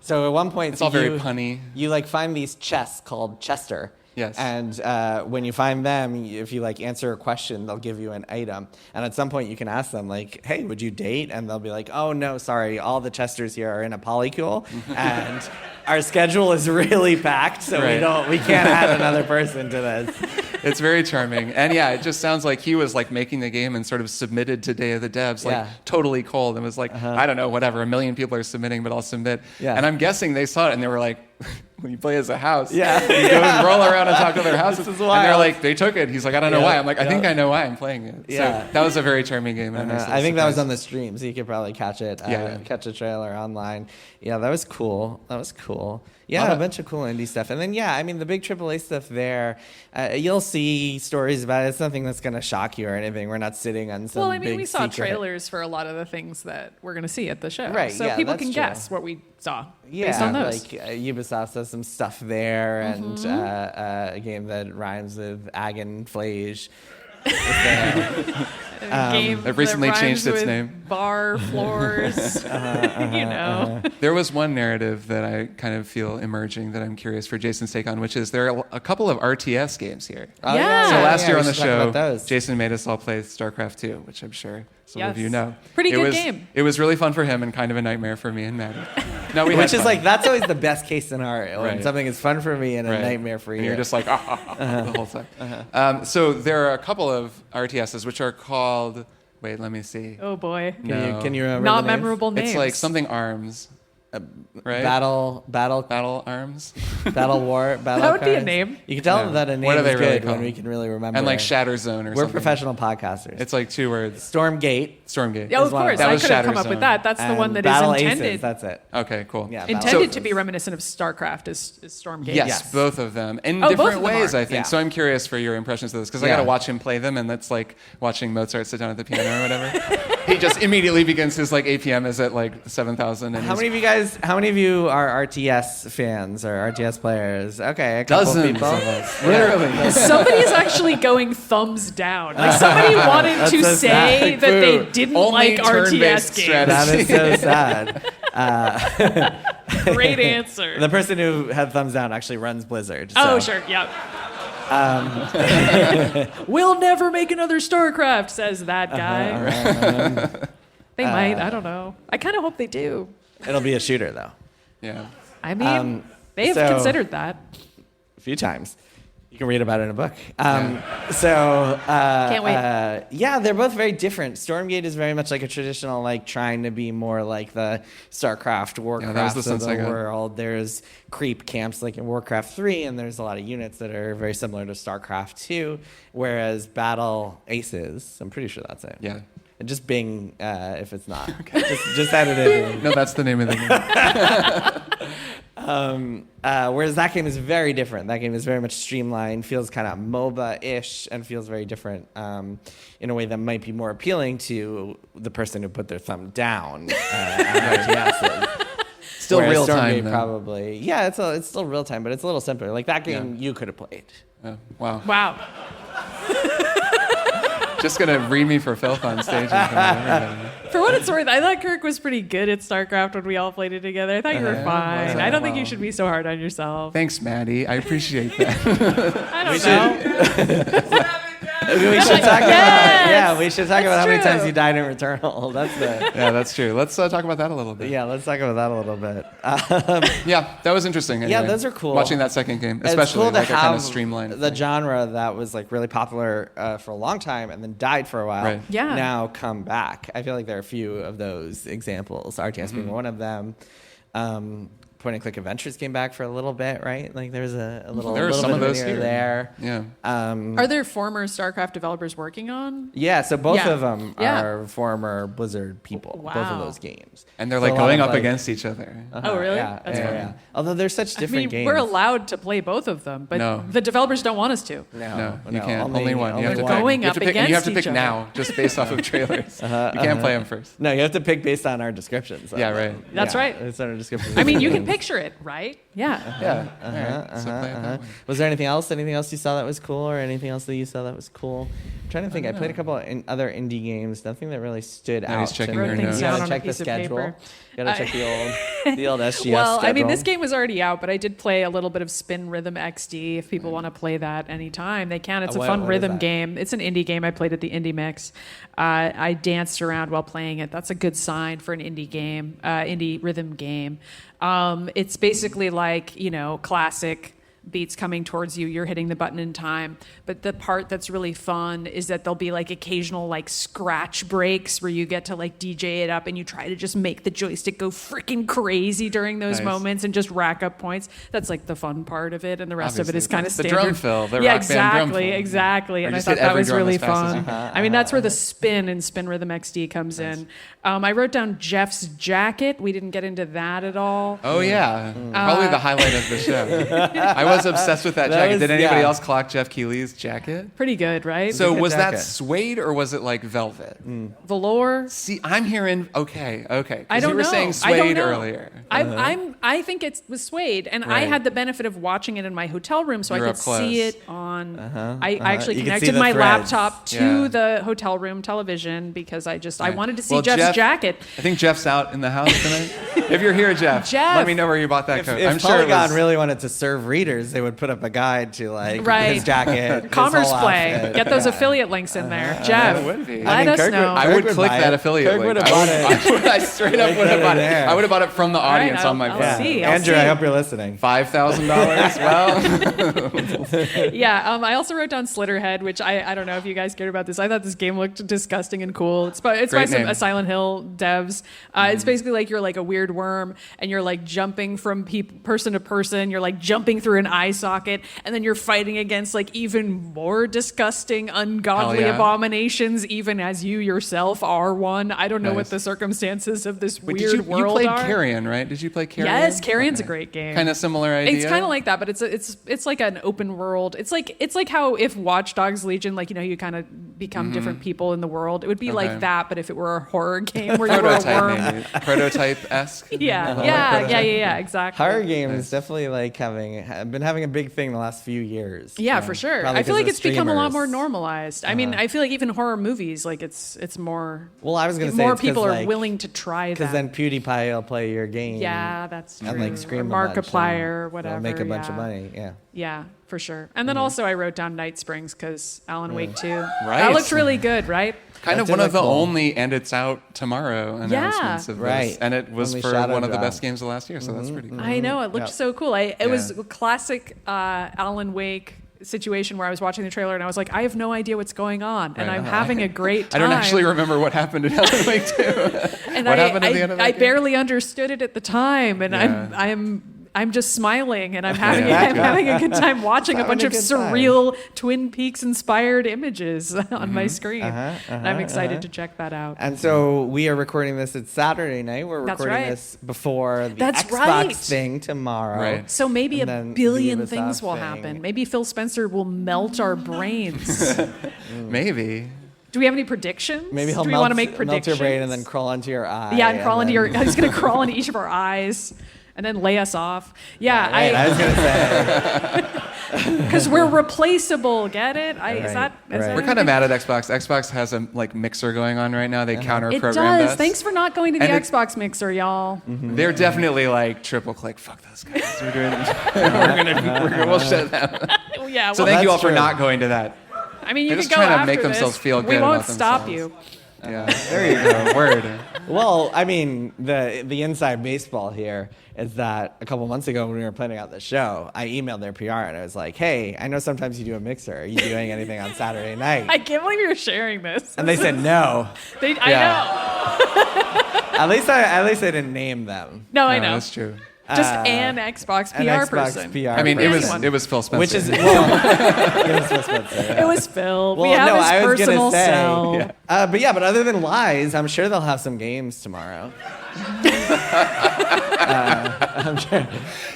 so at one point It's all very punny. You like find these chests called Chester. Yes. And when you find them, if you like answer a question, they'll give you an item. And at some point, you can ask them like, "Hey, would you date?" And they'll be like, "Oh no, sorry, all the Chesters here are in a polycule, and our schedule is really packed, so Right. we can't add another person to this." It's very charming. And yeah, it just sounds like he was like making the game and sort of submitted to Day of the Devs, like Yeah. totally cold, and was like, I don't know, whatever, 1 million people are submitting, but I'll submit. Yeah. And I'm guessing they saw it and they were like, when you play as a house, Yeah. you go and roll around and talk to other houses. This is and they're wild. like, they took it. He's like, I don't know Yeah. why. I'm like, I think Yeah. I know why I'm playing it. Yeah. So that was a very charming game. And a nice I little think that was surprise. on the stream, so you could probably catch it. Yeah. Catch a trailer online. Yeah, that was cool. Yeah, a bunch of cool indie stuff. And then, I mean, the big AAA stuff there, you'll see stories about it. It's nothing that's going to shock you or anything. We're not sitting on some big we saw secret. trailers for a lot of the things that we're going to see at the show. Right, so people that's can true. guess what we saw based on those. Like Ubisoft does some stuff there, and a game that rhymes with Agenflage. Game It recently that changed rhymes its with name. Bar floors. There was one narrative that I kind of feel emerging that I'm curious for Jason's take on, which is there are a couple of RTS games here. Oh, Yeah. So last year we on the should talk about show, those. Jason made us all play StarCraft 2, which I'm sure some of Yes. you know. Pretty It good was- game. It was really fun for him and kind of a nightmare for me and Maddy. No, we Which had is fun. like, that's always the best case scenario. When Right. something is fun for me and a Right. nightmare for you. And you're just like, the whole time. So there are a couple of RTSs which are called, wait, let me see. Oh boy. Can you remember Not the names? memorable names. It's like something arms, right? Battle arms. Battle War. Battle That would be a cards. name. You can tell Yeah. that a name What are they is really good when called? we can really remember. And like it. Shatter Zone or We're something. professional podcasters. It's like 2 words. Stormgate. Stormgate. Oh, of one of course. them. That I was could have Shatter come up with Zone. that. That's the and one that Battle is Aces, intended. that's it. Okay, cool. Yeah, Battle Intended Aces. to be reminiscent of StarCraft is Stormgate. Yes, both of them. In Oh, both different of them ways, are. I think. Yeah. So I'm curious for your impressions of this, because I Yeah. got to watch him play them, and that's like watching Mozart sit down at the piano or whatever. He just immediately begins his like APM is at like 7,000. And How many of you are RTS fans or RTS players? Okay, a couple Dozens people. of us. Literally. Somebody's actually going thumbs down. Like somebody wanted That's to so say sad. that they Boo. didn't Only like turn-based RTS games. strategy. That is so sad. Great answer. The person who had thumbs down actually runs Blizzard. Oh, so. sure. Yeah. We'll never make another StarCraft, says that guy. They might. I don't know. I kind of hope they do. It'll be a shooter, though. Yeah. I mean, they have so- considered that. A few times. You can read about it in a book. Yeah. Can't wait. Yeah, they're both very different. Stormgate is very much like a traditional, like trying to be more like the StarCraft, Warcraft that was the of sense I the got. world. There's creep camps like in Warcraft 3, and there's a lot of units that are very similar to StarCraft 2, whereas Battle Aces, I'm pretty sure that's it. Yeah. And just Bing if it's not. Just edit it in. No, that's the name of the game. Whereas that game is very different. That game is very much streamlined, feels kind of MOBA-ish, and feels very different in a way that might be more appealing to the person who put their thumb down. Still Whereas real time, Stormgate though. probably. Yeah, it's still real time, but it's a little simpler. Like that game, you could have played. Oh, wow. Wow. Just going to read me for filth on stage. In front of everybody. For what it's worth, I thought Kirk was pretty good at StarCraft when we all played it together. I thought you were fine. I don't think you should be so hard on yourself. Thanks, Maddy. I appreciate that. I don't know. We should talk Yes! we should talk about how many true. times you died in Returnal. That's the. Yeah, that's true. Let's talk about that a little bit. Yeah, let's talk about that a little bit. Yeah, that was interesting. Yeah, anyway. those are cool. Watching that second game, It's especially cool to like a kind have of streamlined the thing. genre that was like really popular for a long time and then died for a while. Right. Yeah. Now come back. I feel like there are a few of those examples. RTS being one of them. Point and click adventures came back for a little bit, right? Like there's a little. There are little some bit of those here or here. there. Yeah. Are there former StarCraft developers working on? Yeah, so both Yeah. of them Yeah. are former Blizzard people. Both of Wow. those games. And they're So like a lot going of, up like- against each other. Oh, really? Yeah, That's yeah, fun. yeah. Although they're such different I mean, games. we're allowed to play both of them, but No. the developers don't want us to. No, you can't. Only one. You have to one. pick. Going You have to up pick, and you have against to pick each other. now, just based off of trailers. You can't play them first. No, you have to pick based on our descriptions. Yeah, right. That's right. It's on our descriptions. I mean, you can picture it, right? Yeah. Yeah. All right. So play it that way. Was there anything else? Anything else you saw that was cool, or anything else that you saw that was cool? I'm trying to think. I played a couple of other indie games. Nothing that really stood Now out. he's checking to her me. notes. You gotta Down on a check the piece of schedule. paper. You gotta check the old SGS Well, I mean, schedule. this game was already out, but I did play a little bit of SpinRhythm XD. If people want to play that anytime, they can. It's a What- fun what is rhythm that? game. It's an indie game. I played at the Indie Mix. I danced around while playing it. That's a good sign for an indie game, indie rhythm game. It's basically like, classic beats coming towards you, you're hitting the button in time. But the part that's really fun is that there'll be like occasional like scratch breaks where you get to like DJ it up and you try to just make the joystick go freaking crazy during those moments and just rack up points. That's like the fun part of it, and the rest of it is kind of standard. The drum fill, the yeah, rock band drum fill. Exactly. And I thought that was really fun. I mean, that's where the spin in SpinRhythm XD comes in. I wrote down Jeff's jacket. We didn't get into that at all. Oh yeah, probably the highlight of the show. I was obsessed with that jacket. Did anybody else clock Jeff Keighley's jacket? Pretty good, right? So was that suede or was it like velvet? Velour. See, I'm hearing okay. I don't know. You were saying suede earlier. I think it was suede, and I had the benefit of watching it in my hotel room, so I could see it on. I actually connected my laptop to the hotel room television because I wanted to see Jeff's jacket. I think Jeff's out in the house tonight. If you're here, Jeff, let me know where you bought that coat. If Polygon really wanted to serve readers, they would put up a guide to like his jacket, Commerce his Play. outfit. Get those affiliate links in there, Jeff. Let us know. I would click that affiliate link. Kirk would have bought it. I straight up would have bought it. I would have bought it from the audience on my phone. Andrew, I hope you're listening. $5,000. Well, I also wrote down Slitterhead, which I don't know if you guys cared about this. I thought this game looked disgusting and cool. It's by some Silent Hill devs. It's basically like you're like a weird worm and you're like jumping from person to person. You're like jumping through an eye socket, and then you're fighting against like even more disgusting, ungodly abominations, even as you yourself are one. I don't know what the circumstances of this weird world you are. played Carrion, right? Did you play Carrion? Yes, Carrion's a great game. Kind of similar idea. It's kind of like that, but it's like an open world. It's like how if Watch Dogs Legion, like you kind of become different people in the world. It would be like that, but if it were a horror game where you were a worm. Prototype-esque. Yeah, exactly. Horror games definitely like been having a big thing the last few years. Yeah, for sure. I feel like it's become a lot more normalized. I mean, I feel like even horror movies, like it's more. Well, I was gonna say more people are willing to try that. Because then PewDiePie will play your game. Yeah, that's true. And like scream or Markiplier or whatever. Make a bunch of money. Yeah. Yeah, for sure. And then also I wrote down Night Springs because Alan Wake 2. Right. That looks really good, right? Kind of one of the only and it's out tomorrow announcements of this. And it was Only for Shadow one of the Drop. best games of last year, so that's pretty cool. I know, it looked so cool. It was a classic Alan Wake situation where I was watching the trailer and I was like, I have no idea what's going on, and I'm having a great time. I don't actually remember what happened in Alan Wake 2. And what happened at the end of that I game? barely understood it at the time, and I'm just smiling, and I'm having a good time watching a bunch of surreal Twin Peaks inspired images on my screen. And I'm excited to check that out. And so we are recording this. It's Saturday night. We're recording this before the Xbox thing tomorrow. Right. So maybe a billion things will happen. Maybe Phil Spencer will melt our brains. Maybe. Do we have any predictions? Maybe he'll want to make predictions? Melt your brain and then crawl into your eye. Yeah, and crawl into your. He's going to crawl into each of our eyes. And then lay us off. Yeah, I was gonna say because we're replaceable. Get it? Is that we're kind of mad at Xbox. Xbox has a mixer going on right now. They counter-programmed us. Thanks for not going to the Xbox mixer, y'all. They're definitely like triple click. Fuck those guys. We'll shut them. So thank you all for not going to that. I mean, you just could go trying to after make themselves this. feel good. We won't about stop themselves. you. Yeah, there you go. Word. Well, I mean, the inside baseball here is that a couple months ago when we were planning out the show, I emailed their PR and I was like, "Hey, I know sometimes you do a mixer. Are you doing anything on Saturday night?" I can't believe you're sharing this. And they said no. I know. At least I didn't name them. No, I know. That's true. Just an Xbox PR person. PR I mean, person. it was Phil Spencer. Which is it was Phil Spencer. It was Phil. Well, we have his I was personal gonna say, cell. but other than lies, I'm sure they'll have some games tomorrow. I'm sure.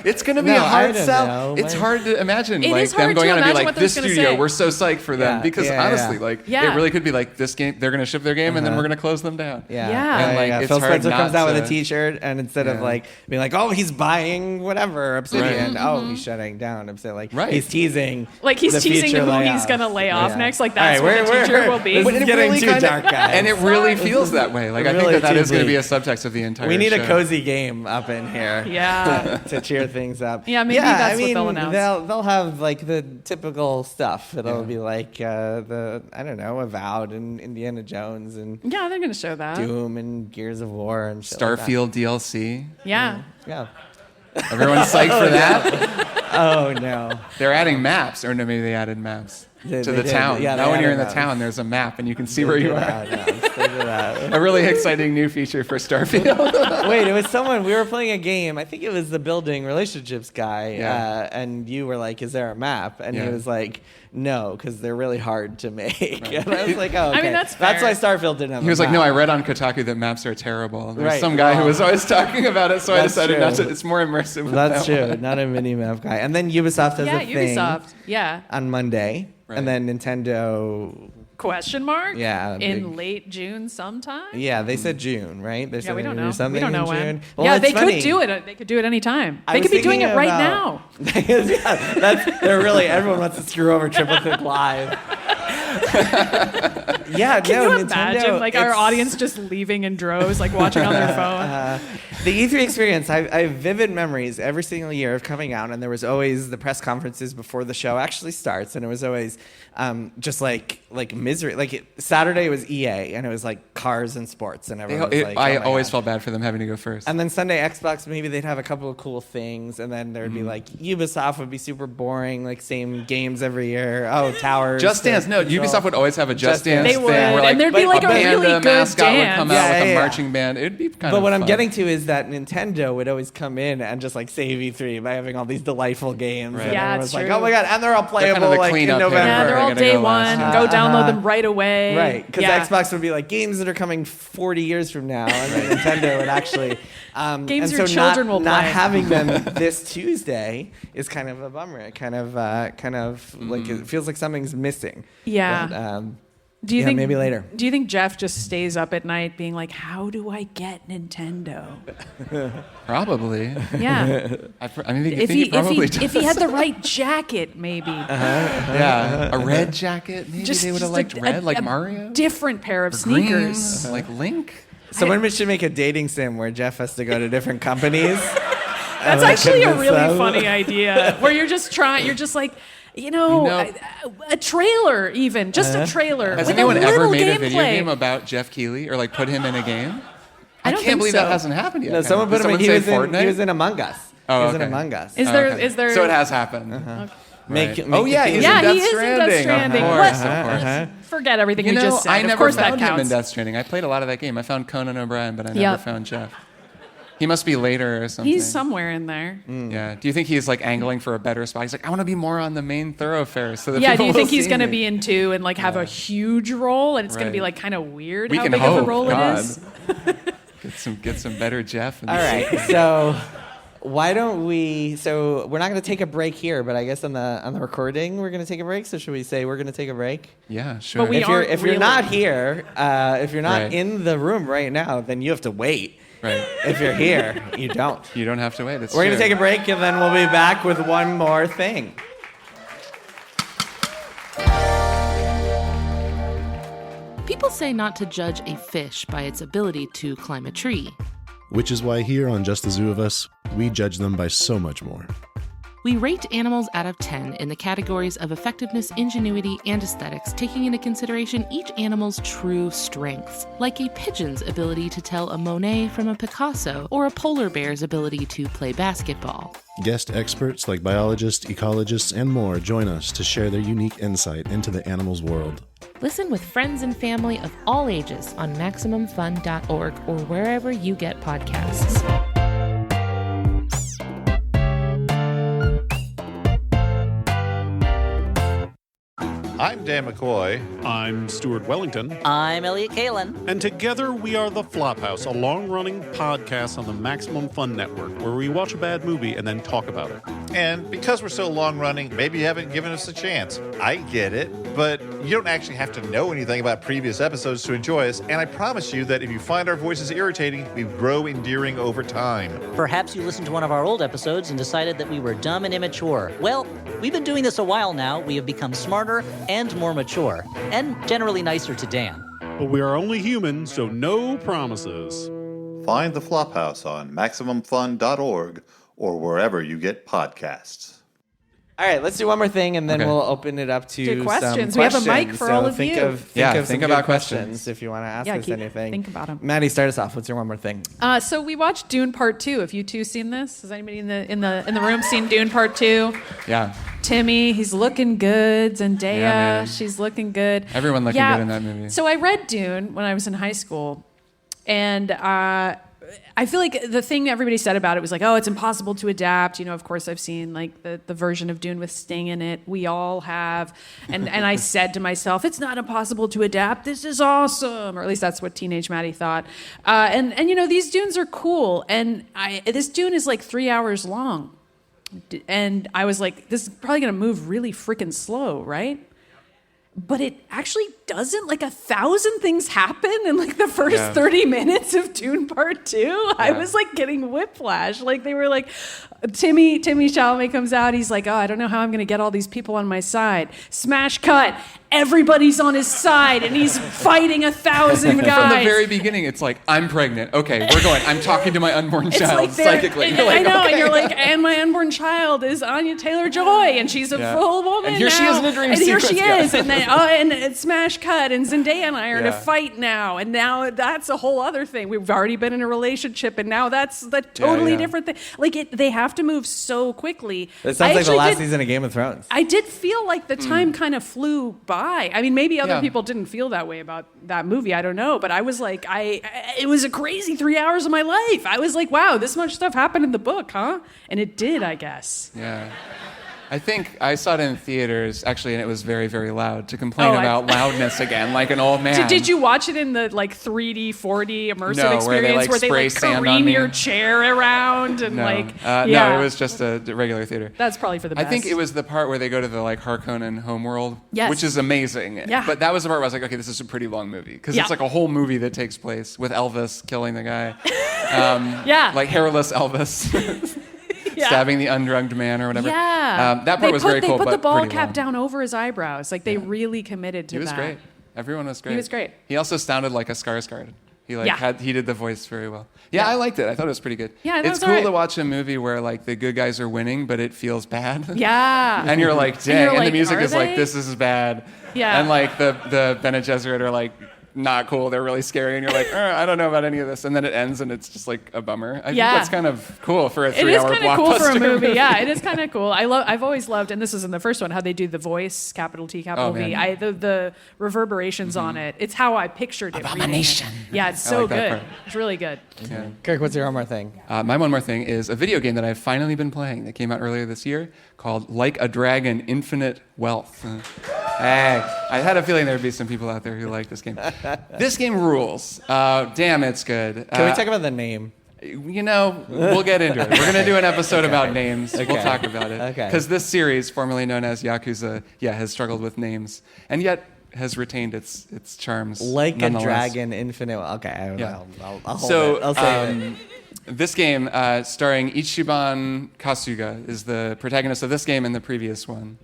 It's going to be a hard sell. It's hard to imagine them going on and be like, this studio, we're so psyched for them. Because honestly, it really could be like this game, they're going to ship their game and then we're going to close them down. Yeah. Phil Spencer comes out with a t-shirt and instead of like being like, oh, he's buying whatever, Obsidian. Oh, he's shutting down Obsidian. He's teasing. Like he's teasing who he's going to lay off next. Like that's what the t-shirt will be. This is getting too dark, guys. And it really feels that way. Like I think that is going to be a subtext of the entire show. We need a cozy game up in here. Yeah. To cheer things up. Yeah, maybe that's what they'll announce. They'll have like the typical stuff. It'll be like Avowed and Indiana Jones and they're going to show that. Doom and Gears of War and shit Starfield DLC. Yeah. Yeah. Everyone's psyched for that. Oh, no. They're adding maps, or no, maybe they added maps to the did. town. Yeah, now they when you're in added the maps. town, there's a map, and you can see where you are. They A really exciting new feature for Starfield. Wait, it was someone, we were playing a game, I think it was the building relationships guy, and you were like, is there a map? And he was like, no, because they're really hard to make. Right. And I was like, oh, okay. I mean, that's fair. That's why Starfield didn't have He was a like, map. no, I read on Kotaku that maps are terrible. There's Right. some guy who was always talking about it, so I That's decided not true. to. It's more immersive. with That's that true, one. not a mini-map guy. And then Ubisoft has a thing Ubisoft. Yeah. on Monday, Right. and then Nintendo... Question mark? Yeah, In big- late June sometime? Yeah, they said June, right? They said we don't they're gonna know. do something We don't know in when. June. Well, yeah, it's they funny. could do it. They could do it anytime. I They was could be doing it thinking right about- now. Yeah, they're really, everyone wants to screw over Triple Click Live. Yeah, Can no, you imagine Nintendo, like our it's- audience just leaving in droves, like watching on their phone? The E3 experience, I have vivid memories every single year of coming out, and there was always the press conferences before the show actually starts, and it was always just like misery. Like Saturday was EA, and it was like cars and sports, and everyone was like, I oh my always God. felt bad for them having to go first. And then Sunday Xbox, maybe they'd have a couple of cool things, and then there'd be like Ubisoft would be super boring, like same games every year. Oh, Towers. Just Dance. No, Control. Ubisoft would always have a Just Just Dance. Dance They thing would, where and there'd be, like, a a really panda good mascot would come dance. out with Yeah, a yeah. marching band. It'd be kind of But what I'm fun. getting to is that Nintendo would always come in and just like save E3 by having all these delightful games. Right. And Yeah, everyone it's was like, true. oh my God, and they're all They're playable kind of the like in cleanup hitter. November. Yeah, they're all gonna day go one. last. Go download them right away. Right, because Yeah. Xbox would be like games that are coming 40 years from now, and then Nintendo would actually Games and your so children will not play. having them this Tuesday is kind of a bummer. It kind of like it feels like something's missing. Yeah. But, Do you yeah, think maybe later? Do you think Jeff just stays up at night being like, "How do I get Nintendo?" Probably. Yeah. I mean, I think he probably does. if he had the right jacket, maybe Yeah, a red jacket. Maybe they would have liked red, like Mario. different pair of Or green, sneakers. like Link. Someone should make a dating sim where Jeff has to go to different companies. That's actually a convince really them. funny idea. Where you're just like, a trailer, even just a trailer. Has with anyone a ever little made a video gameplay. game about Jeff Keighley or like put him in a game? I don't can't think believe so. that hasn't happened yet. No, someone Did put him in. someone say He was Fortnite? in Among Us. Oh, he was in okay. Among Us. Is there? So it has happened. Make, Right. make Oh yeah, it he's feel- Yeah, in Death he is in Stranding. Death Stranding. Of What? course, of course. Uh-huh. Forget everything You we know, just said. I Of never course that found him in counts. Death Stranding. I played a lot of that game. I found Conan O'Brien, but I never Yep. found Jeff. He must be later or something. He's somewhere in there. Yeah. Do you think he's like angling for a better spot? He's like, I want to be more on the main thoroughfare. So that Yeah, do people you will think he's see going to me. be in 2 and like have a huge role, and it's going to be Right. like kind of weird We how can big hope. of a role God. it is? Get some better Jeff. In All this right, so why don't we? So we're not going to take a break here, but I guess on the recording we're going to take a break. So should we say we're going to take a break? Yeah, sure. But we If you're aren't not really. here, if you're not Right. in the room right now, then you have to wait. Right. If you're here, you don't. You don't have to wait. It's We're going to true. take a break, and then we'll be back with one more thing. People say not to judge a fish by its ability to climb a tree. Which is why here on Just the Zoo of Us, we judge them by so much more. We rate animals out of 10 in the categories of effectiveness, ingenuity, and aesthetics, taking into consideration each animal's true strengths, like a pigeon's ability to tell a Monet from a Picasso, or a polar bear's ability to play basketball. Guest experts like biologists, ecologists, and more join us to share their unique insight into the animal's world. Listen with friends and family of all ages on MaximumFun.org or wherever you get podcasts. I'm Dan McCoy, I'm Stuart Wellington, I'm Elliot Kalin. and together we are The Flophouse, a long-running podcast on the Maximum Fun Network, where we watch a bad movie and then talk about it. and because we're so long running, maybe you haven't given us a chance. I get it, but you don't actually have to know anything about previous episodes to enjoy us, and I promise you that if you find our voices irritating, we grow endearing over time. Perhaps you listened to one of our old episodes and decided that we were dumb and immature. Well, we've been doing this a while now. We have become smarter and more mature, and generally nicer to Dan. But we are only human, so no promises. Find the Flophouse on MaximumFun.org or wherever you get podcasts. All right, let's do one more thing, and then Okay. we'll open it up to To questions. some We have a questions. mic for So all of think you. Of, Think some about good questions. if you want to ask Yeah, us keep- anything. think about 'em. Maddie, start us off. What's your one more thing? So we watched Dune Part 2. Have you two seen this? Has anybody in the room seen Dune Part 2? Yeah. Timmy, he's looking good. Zendaya, man. she's looking good. Everyone looking good in that movie. So I read Dune when I was in high school, and I feel like the thing everybody said about it was like, oh, it's impossible to adapt. You know, of course, I've seen like the version of Dune with Sting in it. We all have. And I said to myself, it's not impossible to adapt. This is awesome. Or at least that's what teenage Maddy thought. And you know, these Dunes are cool. And this Dune is like 3 hours long. And I was like, this is probably going to move really freaking slow, right? But it actually doesn't. Like 1,000 things happen in like the first 30 minutes of Dune Part 2. I was like getting whiplash. Like they were like, Timmy Chalamet comes out. He's like, oh, I don't know how I'm going to get all these people on my side. Smash cut. Everybody's on his side, and he's fighting 1,000 guys. From the very beginning, it's like, I'm pregnant. Okay, we're going. I'm talking to my unborn It's child like they're- psychically. and- You're like, I know, okay. and you're like, and my unborn child is Anya Taylor-Joy, and she's a full woman And here she now. is in a dream and here sequence, she yeah. is, and then and it's smash cut, and Zendaya and I are in a Yeah. fight now, and now that's a whole other thing. We've already been in a relationship, and now that's the totally yeah. different thing. Like they have to move so quickly. It sounds like the last season of Game of Thrones. I did feel like the time kind of flew by. I mean, maybe other Yeah. people didn't feel that way about that movie. I don't know, but I was like, it was a crazy 3 hours of my life. I was like, wow, this much stuff happened in the book, huh? And it did, I guess. Yeah. I think I saw it in theaters, actually, and it was very, very loud, to complain Oh, about loudness again, like an old man. Did you watch it in the like 3D, 4D immersive No, experience where they, like, spray sand on careen me? your chair around and No. yeah? No, it was just a regular theater. That's probably for the I best. think it was the part where they go to the like Harkonnen homeworld, Yes. which is amazing. Yeah. But that was the part where I was like, okay, this is a pretty long movie because Yeah. it's like a whole movie that takes place with Elvis killing the guy, Yeah. like hairless Elvis Yeah. stabbing the undrugged man or whatever. Yeah. That part was very cool. They put but the ball pretty cap long. down over his eyebrows. Like they really committed to He was that. great. Everyone was great. was great. He also sounded like a Skarsgård. He Yeah. he did the voice very well. Yeah, I liked it. I thought it was pretty good. Yeah, that it's was cool alright. to watch a movie where like the good guys are winning, but it feels bad. Yeah. And you're like, dang. you're And, the like, music are is like, they? this is bad. Yeah. And like the Bene Gesserit are like, not cool. They're really scary. And you're like, I don't know about any of this. And then it ends and it's just like a bummer. I think Yeah. that's kind of cool for a It is 3-hour kind blockbuster of cool for a movie. Yeah, it is kind of cool. I've always loved, and this is in the first one, how they do the voice, capital T, capital Oh, V. man. The reverberations on it. It's how I pictured it. Abomination. Yeah, it's I so like that good. part. It's really good. Yeah. Kirk, what's your one more thing? My one more thing is a video game that I've finally been playing that came out earlier this year called Like a Dragon Infinite Wealth. Hey, I had a feeling there would be some people out there who like this game. This game rules. Damn, it's good. Can we talk about the name? You know, we'll get into it. We're going to do an episode about names. We'll Okay. talk about it. Okay. Because this series, formerly known as Yakuza, has struggled with names. And yet has retained its charms. Like a nonetheless. dragon, infinite. Okay, Yeah. I'll hold So, it. I'll save it. this game, starring Ichiban Kasuga, is the protagonist of this game and the previous one,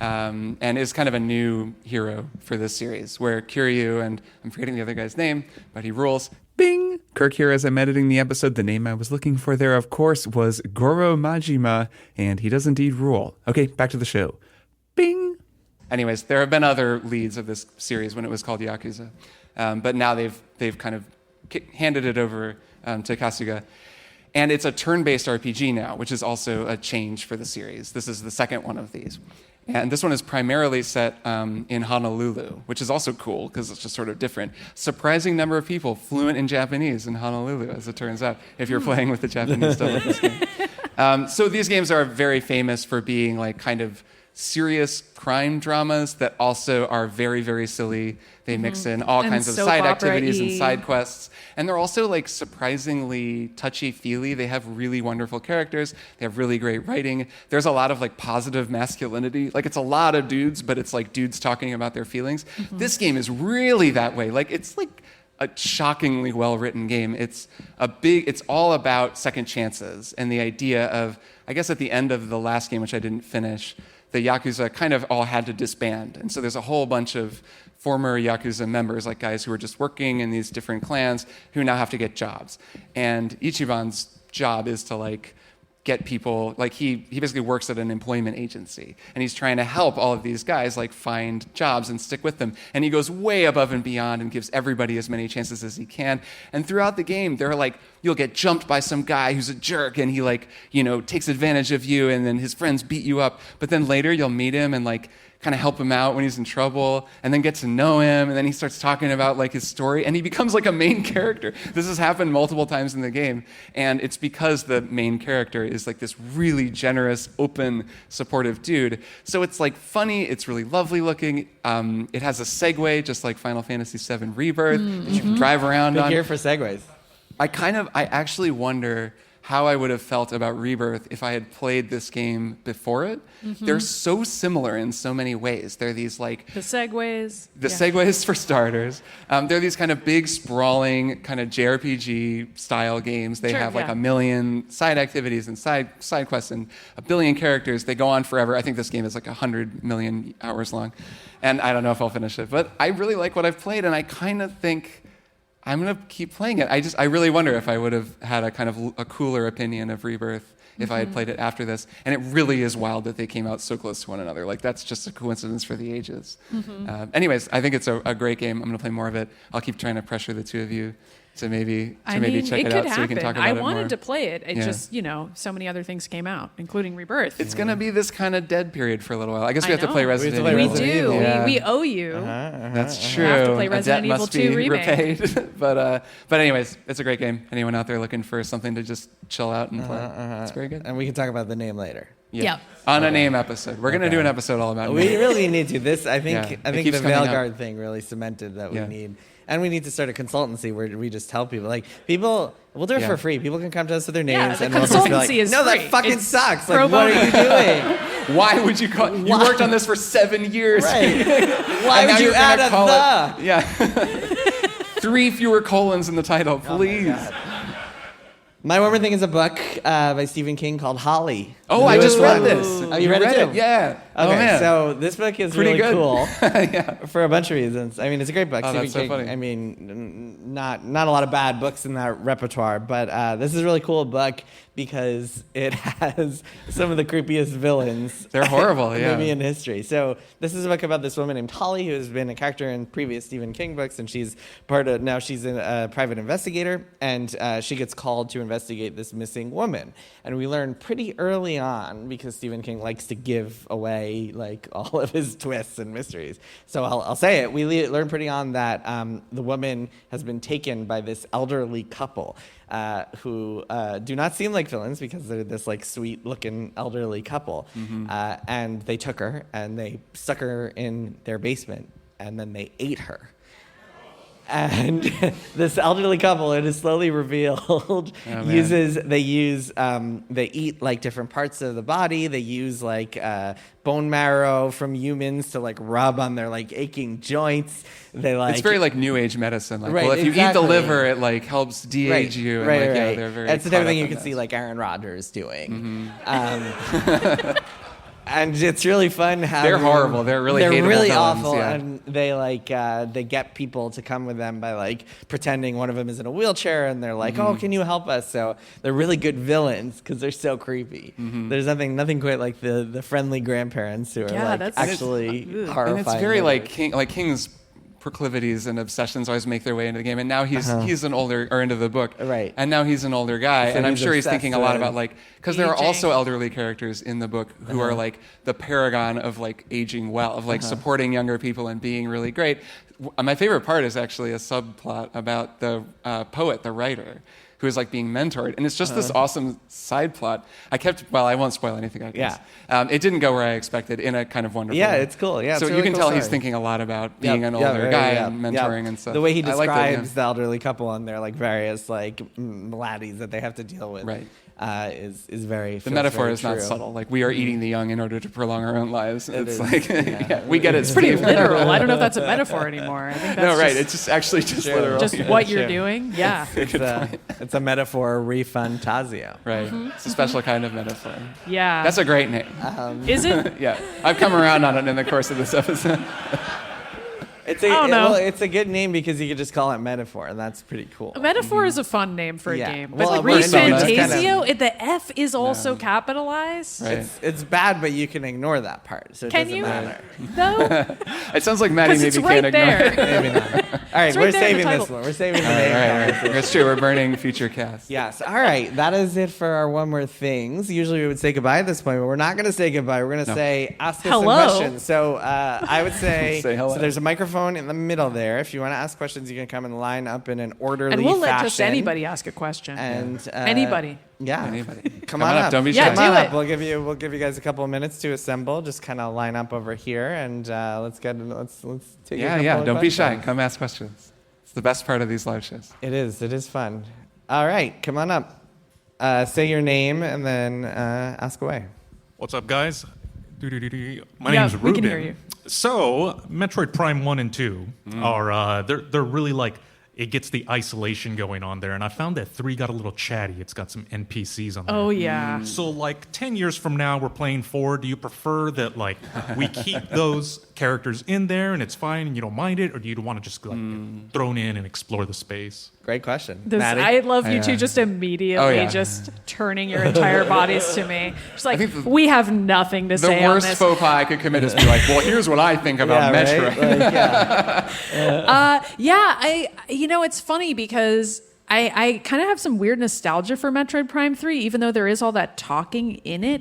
and is kind of a new hero for this series, where Kiryu, and I'm forgetting the other guy's name, but he rules. Bing! Kirk here as I'm editing the episode. The name I was looking for there, of course, was Goro Majima, and he does indeed rule. Okay, back to the show. Bing! Anyways, there have been other leads of this series when it was called Yakuza, but now they've kind of handed it over to Kasuga. And it's a turn-based RPG now, which is also a change for the series. This is the second one of these. And this one is primarily set in Honolulu, which is also cool because it's just sort of different. Surprising number of people fluent in Japanese in Honolulu, as it turns out, if you're playing with the Japanese stuff of this game. So these games are very famous for being like kind of serious crime dramas that also are very, very silly. They mix in all And kinds of soap side activities and opera-y. side quests. And they're also like surprisingly touchy-feely. They have really wonderful characters. They have really great writing. There's a lot of like positive masculinity. Like it's a lot of dudes, but it's like dudes talking about their feelings. This game is really that way. Like it's like a shockingly well-written game. It's all about second chances and the idea of, I guess at the end of the last game, which I didn't finish, the Yakuza kind of all had to disband. And so there's a whole bunch of former Yakuza members, like guys who were just working in these different clans, who now have to get jobs. And Ichiban's job is to like get people, like he basically works at an employment agency, and he's trying to help all of these guys like find jobs and stick with them. And he goes way above and beyond and gives everybody as many chances as he can. And throughout the game, they're like, you'll get jumped by some guy who's a jerk, and he like, takes advantage of you, and then his friends beat you up. But then later you'll meet him and like kind of help him out when he's in trouble, and then get to know him, and then he starts talking about like his story, and he becomes like a main character. This has happened multiple times in the game, and it's because the main character is like this really generous, open, supportive dude. So it's like funny, it's really lovely looking. It has a segue, just like Final Fantasy VII Rebirth, that you can drive around on. Big year for segues. I actually wonder how I would have felt about Rebirth if I had played this game before it. They're so similar in so many ways. They're these like... The segues. Segues for starters. They're these kind of big, sprawling, kind of JRPG style games. They have like a million side activities and side quests and a billion characters. They go on forever. I think this game is like 100 million hours long. And I don't know if I'll finish it. But I really like what I've played, and I kind of think I'm going to keep playing it. I really wonder if I would have had a kind of a cooler opinion of Rebirth if I had played it after this. And it really is wild that they came out so close to one another. Like, that's just a coincidence for the ages. Anyways, I think it's a great game. I'm going to play more of it. I'll keep trying to pressure the two of you to maybe check it out so we can talk about it more. I wanted to play it. It just, so many other things came out, including Rebirth. It's going to be this kind of dead period for a little while. I guess we have to play Resident Evil. We do. Yeah. We owe you. That's true. We have to play Resident Evil 2 remake. Repaid. but anyways, it's a great game. Anyone out there looking for something to just chill out and play? It's very good. And we can talk about the name later. Yeah. On a name episode. We're going to do an episode all about We names. really need to. I think the Veilguard up. thing really cemented that we need. And we need to start a consultancy where we just tell people, we'll do it for free. People can come to us with their names, the and we'll just be like, consultancy is no, free. that fucking It's sucks. pro Like, what are you doing? Why would you call? You worked on this for 7 years. Right. Why would you add a the? Yeah. 3 fewer colons in the title, please. My Warmer Thing is a book by Stephen King called Holly. Oh, I just read this. Oh, you read it too? Yeah. Okay, man. so this book is Pretty really good. cool Yeah. for a bunch of reasons. I mean, it's a great book. Oh, Stephen that's so King, funny. I mean, not a lot of bad books in that repertoire, but this is a really cool book because it has some of the creepiest villains. They're horrible, yeah. Maybe in history. So this is a book about this woman named Holly who has been a character in previous Stephen King books, and she's a private investigator, and she gets called to investigate this missing woman. And we learn pretty early on, because Stephen King likes to give away like all of his twists and mysteries. So I'll say it. We learn pretty on that the woman has been taken by this elderly couple who do not seem like villains because they're this like sweet-looking elderly couple. And they took her and they stuck her in their basement and then they ate her. And this elderly couple, it is slowly revealed, they eat like different parts of the body. They use like bone marrow from humans to like rub on their like aching joints. It's very like new age medicine. Like, right, well, if you exactly. eat the liver, it like helps de-age you. And, Right. Yeah, they're very. That's the type of thing you can see like Aaron Rodgers doing. And it's really fun how they're horrible. They're really villains, awful, yeah. and they get people to come with them by like pretending one of them is in a wheelchair, and they're like, "Oh, can you help us?" So they're really good villains because they're so creepy. There's nothing quite like the friendly grandparents who are like actually horrifying. And it's very like King's proclivities and obsessions always make their way into the game, and now he's an older, or into the book, right? And now he's an older guy, So and I'm sure he's thinking a lot about like, because there are aging. also elderly characters in the book who are like the paragon of like aging well, of like supporting younger people and being really great. My favorite part is actually a subplot about the poet, the writer, who is like being mentored, and it's just this awesome side plot. I won't spoil anything, I guess. It didn't go where I expected in a kind of wonderful way. It's cool. Yeah, so it's you really can cool tell story. he's thinking a lot about being an older guy and mentoring and stuff. The way he I like that, describes the elderly couple and their like various like maladies that they have to deal with, right. Is very. The metaphor is not true. subtle. Like, we are eating the young in order to prolong our own lives. It's is, like, yeah. we get it. It's pretty Steve. literal. I don't know if that's a metaphor anymore. I think that's Right. It's just actually just literal. just Yeah. what you're doing. Yeah. It's a metaphor, ReFantazio. Right. It's a special kind of metaphor. Yeah. That's a great name. Is it? Yeah. I've come around on it in the course of this episode. It's a good name because you could just call it Metaphor, and that's pretty cool. A Metaphor is a fun name for a game. But Well, ReFantazio, the F is also capitalized. Right. It's bad, but you can ignore that part, so it Can doesn't you? matter. No? It sounds like Maddy maybe it's can't right ignore there. it. Maybe not. All right, It's right we're there in the saving this title. one. We're saving the All name. right. That's true. We're burning future casts. Yes. All right. That is it for our One More Things. Usually we would say goodbye at this point, but we're not going to say goodbye. We're going to say ask us some Hello. questions. So I would say, Say hello. so there's a microphone in the middle there. If you want to ask questions, you can come and line up in an orderly And we'll let fashion. just anybody ask a question. And Anybody. Yeah. Anybody. Come on up. Don't be Yeah, shy. do Come on it. up. We'll give you guys a couple of minutes to assemble. Just kind of line up over here, and let's take a couple of Don't be shy. questions. Come ask questions. It's the best part of these live shows. It is fun. All right, come on up. Say your name and then ask away. What's up, guys? My Yeah, name's we Ruben. can hear you. So, Metroid Prime 1 and 2 are they're really like it gets the isolation going on there, and I found that 3 got a little chatty. It's got some NPCs on there. Oh, yeah. So, like 10 years from now, we're playing 4. Do you prefer that like we keep those characters in there and it's fine and you don't mind it, or do you want to just like get thrown in and explore the space? Great question. I love you two just immediately yeah. just turning your entire bodies to me. Just like, think we have nothing to The say on worst this. faux pas I could commit is be like, well, here's what I think about Metroid. It's funny because I kind of have some weird nostalgia for Metroid Prime 3, even though there is all that talking in it,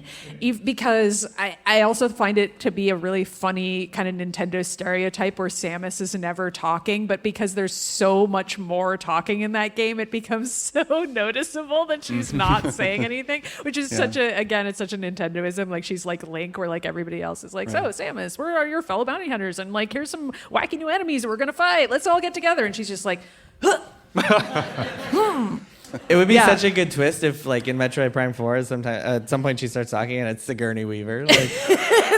because I also find it to be a really funny kind of Nintendo stereotype where Samus is never talking, but because there's so much more talking in that game, it becomes so noticeable that she's not saying anything, which is it's such a Nintendoism. Like, she's like Link, where like everybody else is like, so Samus, where are your fellow bounty hunters? And like, here's some wacky new enemies that we're going to fight. Let's all get together. And she's just like, huh. It would be such a good twist if, like, in Metroid Prime 4, at some point she starts talking and it's Sigourney Weaver. Like,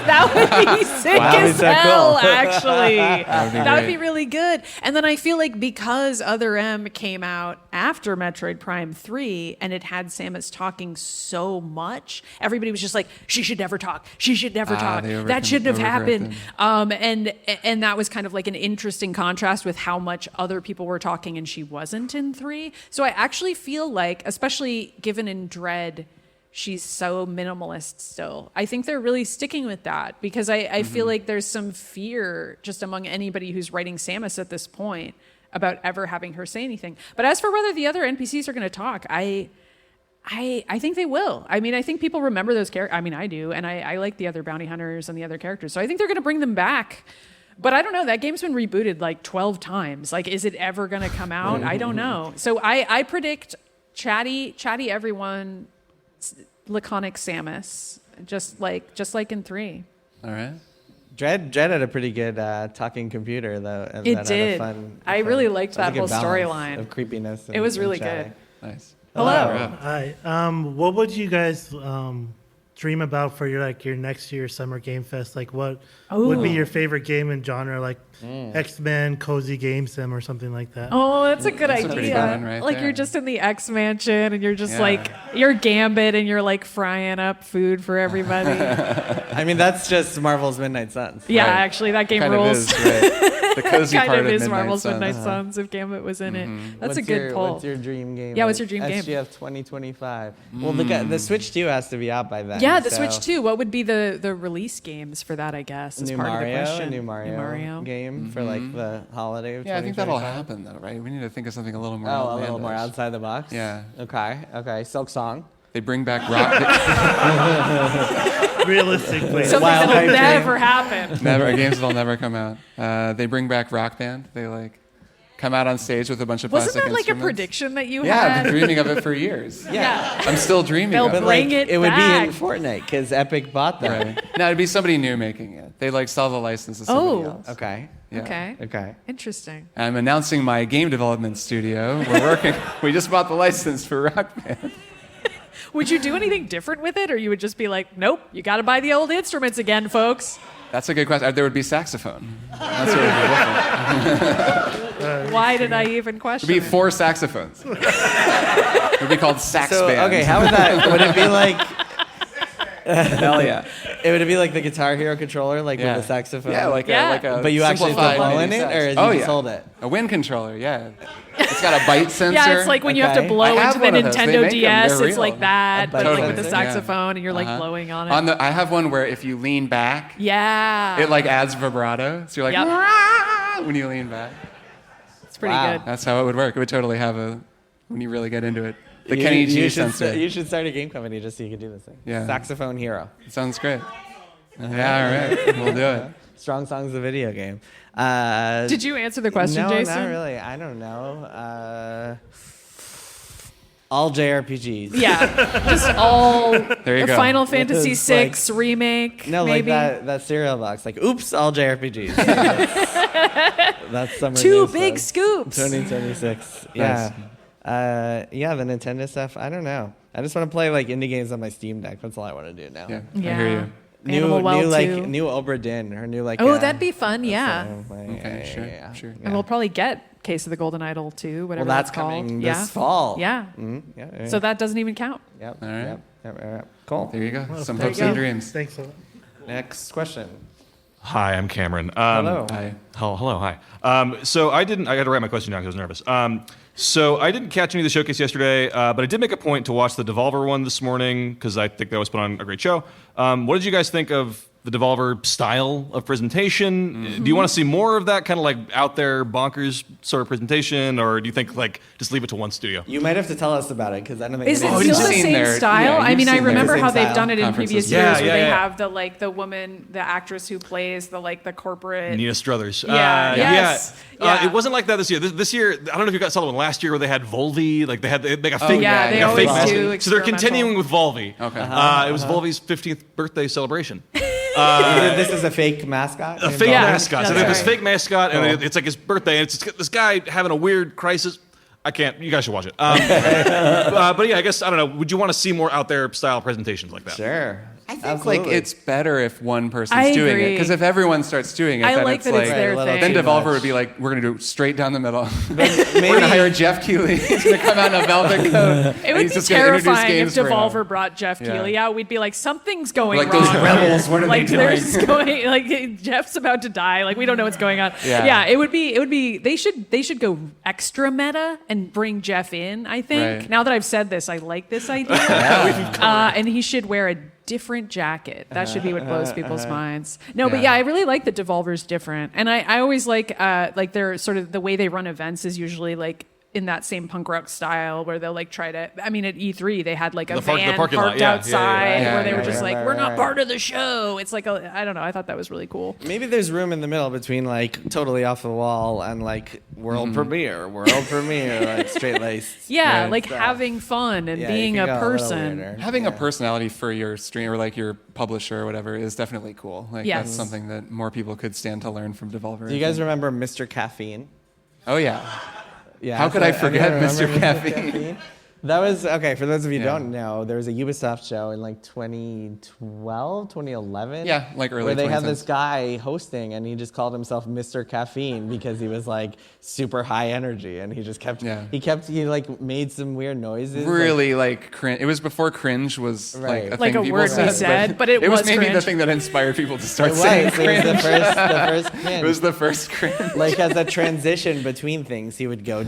That would be sick as so hell, cool. actually. That would great. be really good. And then I feel like because Other M came out after Metroid Prime 3 and it had Samus talking so much, everybody was just like, she should never talk. She should never talk. That shouldn't have happened. And that was kind of like an interesting contrast with how much other people were talking and she wasn't in 3. So I actually feel like, especially given in Dread, she's so minimalist still. I think they're really sticking with that because I feel like there's some fear just among anybody who's writing Samus at this point about ever having her say anything. But as for whether the other NPCs are going to talk, I think they will. I mean, I think people remember those characters. I mean, I do. And I like the other bounty hunters and the other characters. So I think they're going to bring them back. But I don't know. That game's been rebooted like 12 times. Like, is it ever going to come out? I don't know. So I predict chatty everyone, laconic Samus, just like in 3. All right. Dread had a pretty good talking computer, though. And It that did. Had a fun, I really liked that was a whole good balance storyline. of creepiness. It was and really chatting. good. Nice. Hello. Hi. What would you guys dream about for your next year's Summer Game Fest? Like, what would be your favorite game and genre? Like X-Men, cozy game sim, or something like that. Oh, that's a good That's a pretty idea. good one right like there. you're just in the X Mansion and you're just like you're Gambit and you're like frying up food for everybody. I mean, that's just Marvel's Midnight Suns. Yeah, Right. actually, that game Kind rules. of is, right? The cozy kind part of is Midnight Marvel's Suns. Midnight Suns if Gambit was in it. That's What's a good poll. What's your dream game? Yeah, what's your dream game? SGF 2025. Well, the Switch 2 has to be out by then. Yeah, the so Switch 2. What would be the release games for that, I guess, is New part Mario, of the question. New Mario game for like the holiday of Yeah, I think that'll 2025. happen though, right? We need to think of something a little more. Oh, a little outlandish. more outside the box? Yeah. Okay. Silk Song. They bring back rock. Realistically. Something Wild that'll Pipe never happen. games that'll never come out. They bring back Rock Band. They like come out on stage with a bunch of Wasn't plastic that like a instruments. prediction that you Yeah, I've had? been dreaming of it for years. Yeah. I'm still dreaming They'll of it. bring it it would back. be in Fortnite because Epic bought that. Right. No, it'd be somebody new making it. They like sell the license to somebody else. Okay. Yeah. Okay. Interesting. I'm announcing my game development studio. We're working. We just bought the license for Rock Band. Would you do anything different with it, or you would just be like, nope, you got to buy the old instruments again, folks? That's a good question. There would be saxophone. That's what it would be different. Why did I even question It'd be it? 4 saxophones. It would be called Sax So, Band. okay, how would that? Would it be like? Hell yeah. It would be like the Guitar Hero controller, like with the saxophone. Yeah, like a But you actually have to blow in it, or you just hold it? A wind controller, yeah. It's got a bite sensor. Yeah, it's like when you have to blow into the Nintendo DS. It's real. like that, but like with the sensor? saxophone, and you're like blowing on it. I have one where if you lean back, it like adds vibrato. So you're like, when you lean back. It's pretty good. That's how it would work. It would totally have when you really get into it. The Kenny G sensor. You should start a game company just so you can do this thing. Yeah. Saxophone Hero. Sounds great. Yeah, all right. We'll do it. Strong Songs, the video game. Did you answer the question, Jason? No, not really. I don't know. All JRPGs. Yeah, just all. There you go. Final Fantasy VI remake. No, maybe? like that cereal box. Like, oops, all JRPGs. That's summer Two news, big though. scoops. 2026. Nice. Yeah. The Nintendo stuff. I don't know. I just want to play like indie games on my Steam Deck. That's all I want to do now. Yeah, I hear you. New Obra Dinn. Her new that'd be fun. Yeah. Okay, sure. And we'll probably get Case of the Golden Idol too, whatever that's called. coming this fall. Yeah. Yeah. So that doesn't even count. Yep. All right. Yep. Cool. There you go. Well, Some there hopes you and go. dreams. Thanks a lot. Next question. Hi, I'm Cameron. Hello. Hi. Hello, hi. So I got to write my question down because I was nervous. So I didn't catch any of the showcase yesterday, but I did make a point to watch the Devolver one this morning because I think that was put on a great show. What did you guys think of the Devolver style of presentation? Mm-hmm. Do you want to see more of that kind of like out there bonkers sort of presentation, or do you think like just leave it to one studio? You might have to tell us about it because I don't think. Is it anybody's still the seen same style? I mean, I remember how they've done it in conferences. previous years, where they have the woman, the actress who plays the corporate. Nina Struthers. Yes. It wasn't like that this year. This year, I don't know if you got saw the one last year where they had Volvi, like they got fake. They always fake do mask. So they're continuing with Volvi. Okay. It was Volvi's 50th birthday celebration. This is a fake mascot. A fake mascot. So they have this right. fake mascot, and it's like his birthday, and it's this guy having a weird crisis. I can't. You guys should watch it. But yeah, I guess I don't know. Would you want to see more out there style presentations like that? Sure. I think Absolutely. it's better if one person's I doing it, agree. because if everyone starts doing it, I then like it's that like it's their Right, thing. then too Devolver much. would be like, we're going to do straight down the middle. Maybe We're going to hire Jeff Keighley. He's going to come out in a velvet coat. It would be just gonna introduce terrifying if games for an hour. Devolver brought Jeff Yeah. Keighley out. We'd be like, something's going Like wrong. those rebels, what are like they doing? there's going like Jeff's about to die. Like we don't know what's going on. Yeah. It would be they should go extra meta and bring Jeff in, I think. Right. Now that I've said this, I like this idea. And he should wear a different jacket. That should be what blows people's minds. No, but Yeah. I really like that Devolver's different. And I always like their sort of the way they run events is usually like in that same punk rock style where they'll like try to, I mean, at E3, they had like a van parking lot, parked yeah. outside Yeah, where they yeah, were just right, like, right, we're not right. part of the show. It's like, I don't know. I thought that was really cool. Maybe there's room in the middle between like totally off the wall and like world premiere, like straight laced. Yeah, like having fun and being a person. Having a personality for your stream or like your publisher or whatever is definitely cool. Like Yes. that's something that more people could stand to learn from Devolver. Do you guys remember Mr. Caffeine? Oh yeah. Yeah. How could I forget Everyone Mr. remember Caffeine? That was, okay, for those of you who Yeah. don't know, there was a Ubisoft show in like 2012, 2011. Yeah, like early where they had 2010s. this guy hosting and he just called himself Mr. Caffeine because he was like super high energy and he just kept, he like made some weird noises. Really like cringe. It was before cringe was Right. like a Like thing a people word we said, but it was was maybe the cringe. thing that inspired people to start It saying was cringe. the first cringe. It was the first cringe. Like as a transition between things, he would go.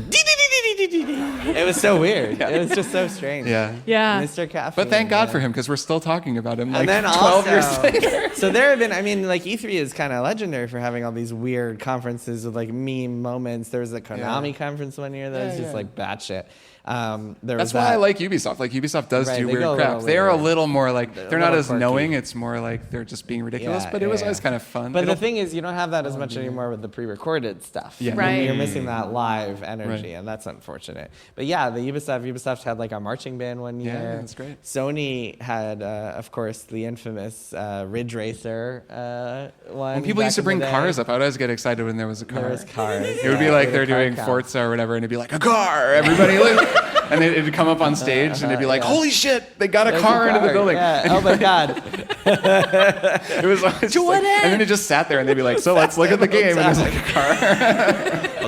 It was so weird. It was just so strange. Yeah. Yeah. Mr. Caffeine. But thank God for him because we're still talking about him like And then 12 years also, later. so there have been, I mean, like E3 is kind of legendary for having all these weird conferences with like meme moments. There was a Konami conference one year that was just like batshit. That's why I like Ubisoft. Like Ubisoft does Right, do they weird go a crap. little They are a weird. little more like They're they're a not little as quirky. knowing. It's more like they're just being ridiculous. But it was always kind of fun. But It'll- the thing is, you don't have that as much anymore with the pre-recorded stuff. Yeah. Right. You're missing that live energy, Right. and that's unfortunate. But yeah, the Ubisoft had like a marching band one year. Yeah, that's great. Sony had, of course, the infamous Ridge Racer one. when people back used to in bring the day. cars up, I would always get excited when there was a car. There was cars. It would be like they're doing Forza or whatever, and it'd be like, a car! Everybody look! And it'd come up on stage, and it'd be like, holy shit, they got a car into the building. Yeah. Oh my God. It was always just like, and then it just sat there, and they'd be like, so let's look at the game, and there's like a car.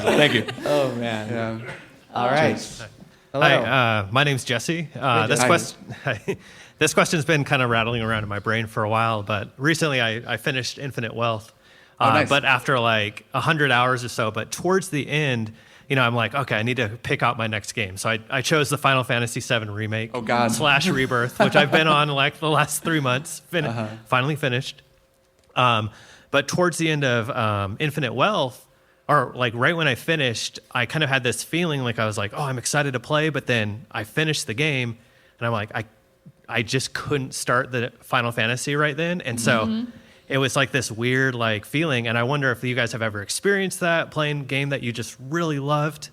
Thank you. Oh man. Yeah. All right. Hello. Hi, my name's Jesse. Hi. this question's been kind of rattling around in my brain for a while, but recently I finished Infinite Wealth. Nice. But after like 100 hours or so, but towards the end, I'm like, okay, I need to pick out my next game. So I chose the Final Fantasy VII Remake / Rebirth, which I've been on like the last 3 months, finally finished. But towards the end of Infinite Wealth, or like right when I finished, I kind of had this feeling like I was like, oh, I'm excited to play, but then I finished the game, and I'm like, I just couldn't start the Final Fantasy right then. And so it was like this weird like feeling. And I wonder if you guys have ever experienced that, playing a game that you just really loved.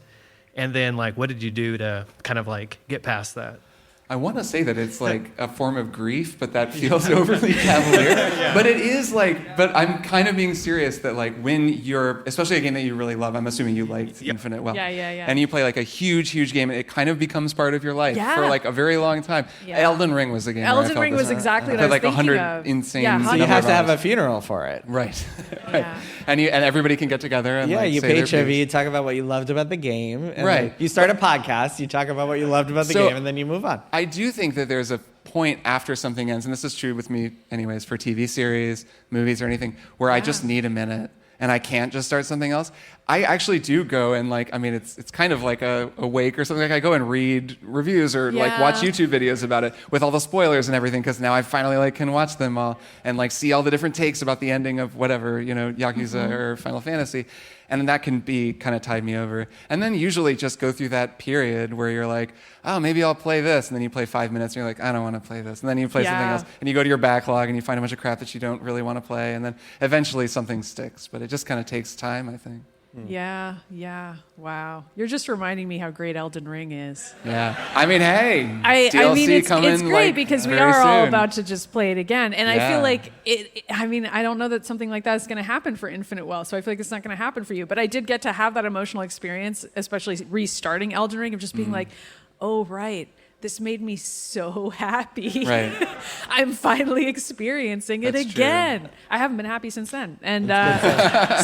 And then like, what did you do to kind of like get past that? I want to say that it's like a form of grief, but that feels overly cavalier. But it is like, but I'm kind of being serious that like when you're, especially a game that you really love, I'm assuming you liked Infinite Wealth. Yeah. And you play like a huge game, and it kind of becomes part of your life for like a very long time. Yeah. Elden Ring was a game. Elden Ring was exactly what I was like thinking 100 of. insane. Yeah, So you have to have a funeral for it. Right. Yeah. And everybody can get together and Yeah, like, you say pay their trivia, piece. you talk about what you loved about the game. And Right. like, you start a podcast, you talk about what you loved about the game, and then you move on. I do think that there's a point after something ends, and this is true with me anyways, for TV series, movies, or anything, where I just need a minute and I can't just start something else. I actually do go and like, I mean, it's kind of like a wake or something. Like I go and read reviews or like watch YouTube videos about it with all the spoilers and everything, because now I finally like can watch them all and like see all the different takes about the ending of whatever, Yakuza or Final Fantasy. And that can be kind of tide me over. And then usually just go through that period where you're like, oh, maybe I'll play this. And then you play 5 minutes and you're like, I don't want to play this. And then you play something else. And you go to your backlog and you find a bunch of crap that you don't really want to play. And then eventually something sticks. But it just kind of takes time, I think. Yeah. Wow. You're just reminding me how great Elden Ring is. Yeah. I mean, hey. I mean, it's coming, great like, because we very are all soon. about to just play it again. And I feel like I don't know that something like that is going to happen for Infinite Wealth. So I feel like it's not going to happen for you. But I did get to have that emotional experience, especially restarting Elden Ring, of just being like, oh, right. This made me so happy. Right. I'm finally experiencing it That's again. true. I haven't been happy since then. And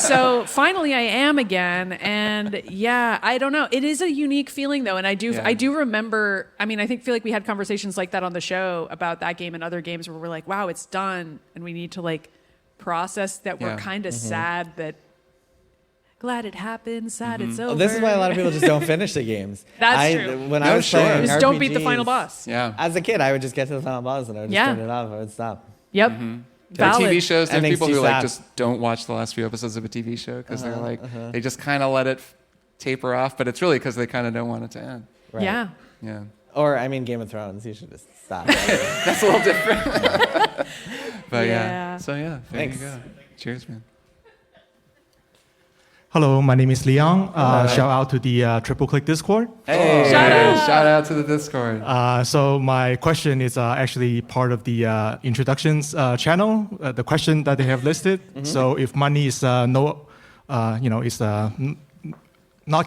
so finally I am again. And yeah, I don't know. It is a unique feeling though. And I do remember, I mean, feel like we had conversations like that on the show about that game and other games where we're like, wow, it's done. And we need to like process that we're kind of sad that glad it happened, sad it's over. Well, this is why a lot of people just don't finish the games. That's true. When I was playing just don't beat the final boss. Yeah. As a kid, I would just get to the final boss and I would just turn it off. I would stop. Yep. There are TV shows, there are Ending's people too who like sad. just don't watch the last few episodes of a TV show because they're like, they just kind of let it taper off, but it's really because they kind of don't want it to end. Right. Yeah. Yeah. Or, I mean, Game of Thrones. You should just stop. That's a little different. But Yeah. So yeah, there Thanks. you go. Cheers, man. Hello, my name is Liang. Shout out to the Triple Click Discord. Hey, shout out to the Discord. So my question is actually part of the introductions channel. The question that they have listed. So if money is not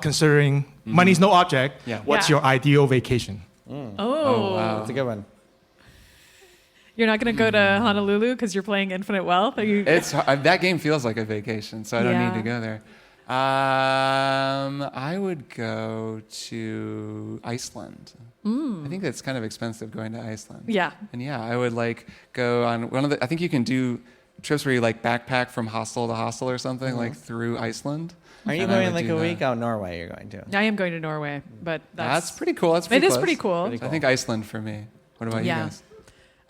considering money is no object, what's your ideal vacation? Oh, wow. That's a good one. You're not going to go to Honolulu because you're playing Infinite Wealth? Are you? It's that game feels like a vacation, so I don't need to go there. I would go to Iceland. I think it's kind of expensive going to Iceland. Yeah. And yeah, I would like go on one of the. I think you can do trips where you like backpack from hostel to hostel or something like through Iceland. Are you And I going would like do a week? that. Oh, Norway you're going to. I am going to Norway, but That's pretty cool. That's pretty It is close. pretty cool. I think Iceland for me. What about you guys?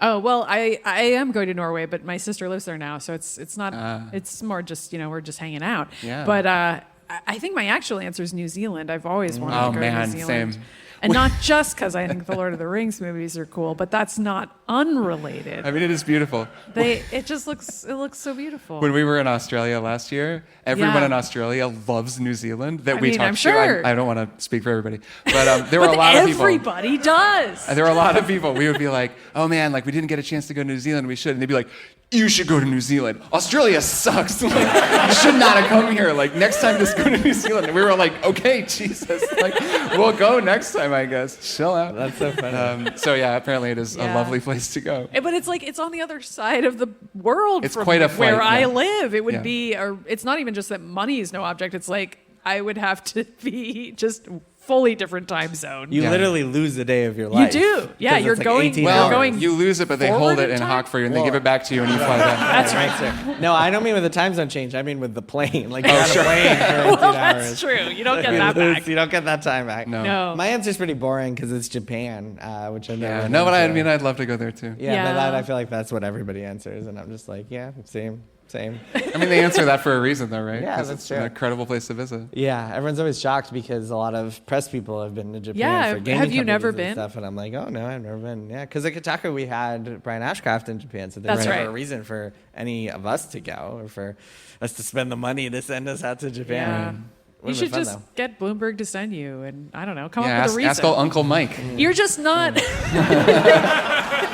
Oh, well, I am going to Norway, but my sister lives there now, so it's not it's more just, we're just hanging out. Yeah. But I think my actual answer is New Zealand. I've always wanted to go to New Zealand. Same. And not just because I think the Lord of the Rings movies are cool, but that's not unrelated. I mean, it is beautiful. It looks so beautiful. When we were in Australia last year, everyone Yeah. in Australia loves New Zealand that we mean, talked I'm to. sure. I don't want to speak for everybody, but there were a lot of people. Everybody does. There were a lot of people. We would be like, oh man, like we didn't get a chance to go to New Zealand. We should. And they'd be like, you should go to New Zealand. Australia sucks. Like, you should not have come here. Like next time, just go to New Zealand. And we were like, okay, Jesus. Like we'll go next time, I guess. Chill out. That's so funny. So yeah, apparently it is a lovely place to go. But it's like it's on the other side of the world It's from quite a flight, where I yeah. live. It would Yeah. be, or it's not even just that money is no object. It's like I would have to be just fully different time zone. You literally lose a day of your life. You do. Yeah, you're like going. Well, you're going. You lose it, but they hold it in hawk for you, and they give it back to you, and you fly back. That's right. No, I don't mean with the time zone change. I mean with the plane. Like you're on a plane for 18 Well, hours. that's true. You don't get that back. You don't get that time back. No. My answer's pretty boring because it's Japan, which I never. No, but I'd love to go there too. Yeah, but I feel like that's what everybody answers, and I'm just like, yeah, same. I mean, they answer that for a reason, though, right? Yeah, 'Cause that's it's true. an incredible place to visit. Yeah, everyone's always shocked because a lot of press people have been to Japan Yeah, for gaming have you never companies and been? stuff, and I'm like, oh no, I've never been. Yeah, because at Kotaku we had Brian Ashcraft in Japan, so there That's was never right. a reason for any of us to go or for us to spend the money to send us out to Japan. Yeah. You Would've should been just fun, get Bloomberg to send you, and I don't know, come up with a reason. Ask old Uncle Mike. You're just not.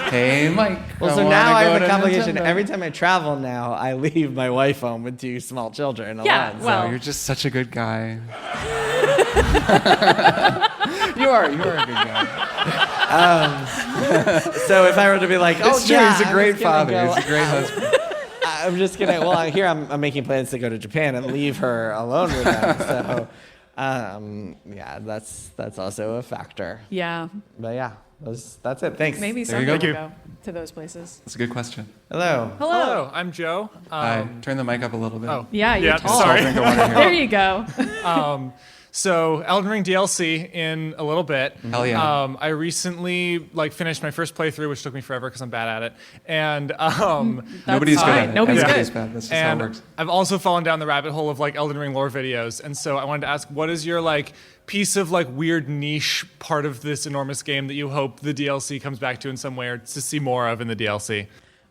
Hey, Mike. Well, so now I have a complication. Every time I travel now, I leave my wife home with 2 small children. Yeah, alone, well- Oh, you're just such a good guy. you are a good guy. So if I were to be like, oh It's true. yeah, He's a great I'm just gonna father. go- He's a great husband. I'm just gonna. Well, here I'm making plans to go to Japan and leave her alone with them. So, yeah, that's also a factor. Yeah. But yeah, that's it. Thanks. Maybe There you someday go. we'll go to those places. That's a good question. Hello. Hello. I'm Joe. Hi. Turn the mic up a little bit. Oh. Yeah, you're tall. Sorry. Drink of water here. There you go. So Elden Ring DLC in a little bit. Hell yeah. I recently finished my first playthrough, which took me forever because I'm bad at it. And Nobody's good fine. at it. Nobody's Everybody's good. bad. That's just how it and works. I've also fallen down the rabbit hole of Elden Ring lore videos. And so I wanted to ask, what is your piece of weird niche part of this enormous game that you hope the DLC comes back to in some way or to see more of in the DLC?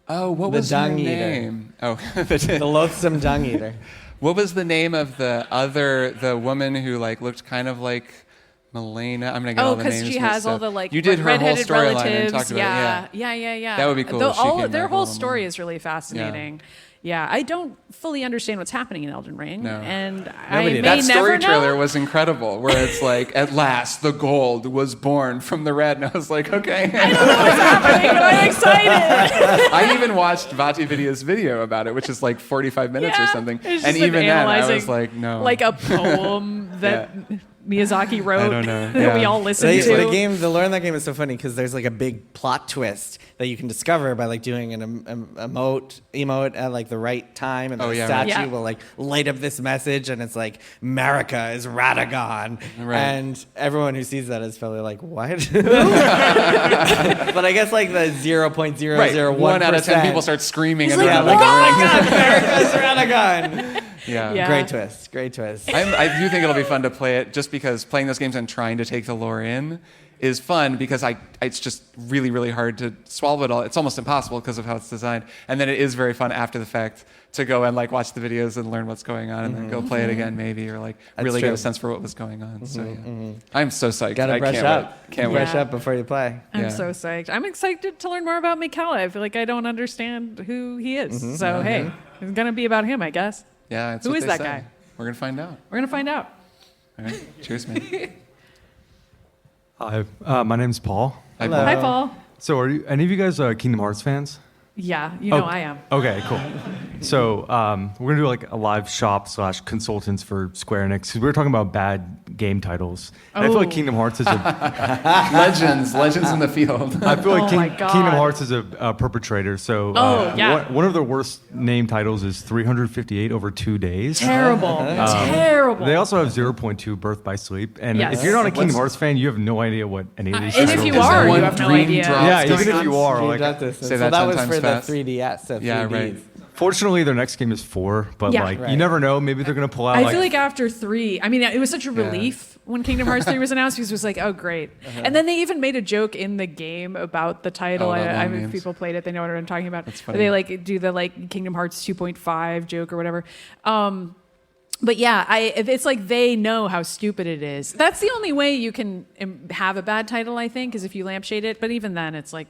Oh, what The was your dung eater. name? Oh, The loathsome dung eater. What was the name of the woman who looked kind of like Milena? I'm gonna get all the names. Because she mixed has all up. the You did her whole redheaded storyline and relatives. talked about it. Yeah. That would be cool if she came their back a whole little story more. is really fascinating. Yeah, I don't fully understand what's happening in Elden Ring, No. and I may That story never trailer know. was incredible, where it's at last the gold was born from the red, and I was like, okay. I don't know what's happening, but I'm excited. I even watched Vati Vidya's video about it, which is 45 minutes or something, It's just and been even then I analyzing, was like, no. like a poem that Miyazaki wrote. I don't know. that we Yeah. all listened to. The lore in that game is so funny because there's a big plot twist that you can discover by doing an emote at the right time, and the statue right. will light up this message, and it's Marika is Radagon, Right. and everyone who sees that is probably like, what? But I guess the 0.001% Right. 1 out of 10 people start screaming. He's and like, they're Marika's Radagon. Yeah. Great twist. I do think it'll be fun to play it just because playing those games and trying to take the lore in is fun because it's just really, really hard to swallow it all. It's almost impossible because of how it's designed. And then it is very fun after the fact to go and watch the videos and learn what's going on and then go play it again maybe or really get a sense for what was going on. So yeah. I'm so psyched. Gotta brush up. Can't wait. Brush up before you play. I'm so psyched. I'm excited to learn more about Mikala. I feel like I don't understand who he is. So hey, it's gonna be about him, I guess. Yeah, it's Who what is they that say. guy? We're gonna find out. We're gonna find out. All right. Cheers, man. Hi, my name's Paul. Hello. Hi, Paul. So, are any of you guys Kingdom Hearts fans? Yeah, you know I am. Okay, cool. So, we're gonna do a live shop / consultants for Square Enix because we were talking about bad game titles. And I feel like Kingdom Hearts is a legends in the field. I feel like my God. Kingdom Hearts is a perpetrator. So, one of their worst name titles is 358 over 2 days. Terrible. Terrible. They also have 0.2 Birth by Sleep, and Yes. if you're not a Kingdom Hearts fan, you have no idea what any of these. And if titles you are, you one have no dream idea. drop Yeah, going even if on? you are, Say so that that 10 was times for fast. the 3DS. So Yeah, 3Ds. right. Fortunately, their next game is 4, but Yeah. like Right. you never know. Maybe they're gonna pull out. I feel like after 3, I mean, it was such a relief when Kingdom Hearts 3 was announced because it was like, oh, great. And then they even made a joke in the game about the title. Oh, about I long mean, if names. people played it, they know what I'm talking about. That's But funny. they do the Kingdom Hearts 2.5 joke or whatever. But yeah, it's they know how stupid it is. That's the only way you can have a bad title, I think, is if you lampshade it. But even then, it's like,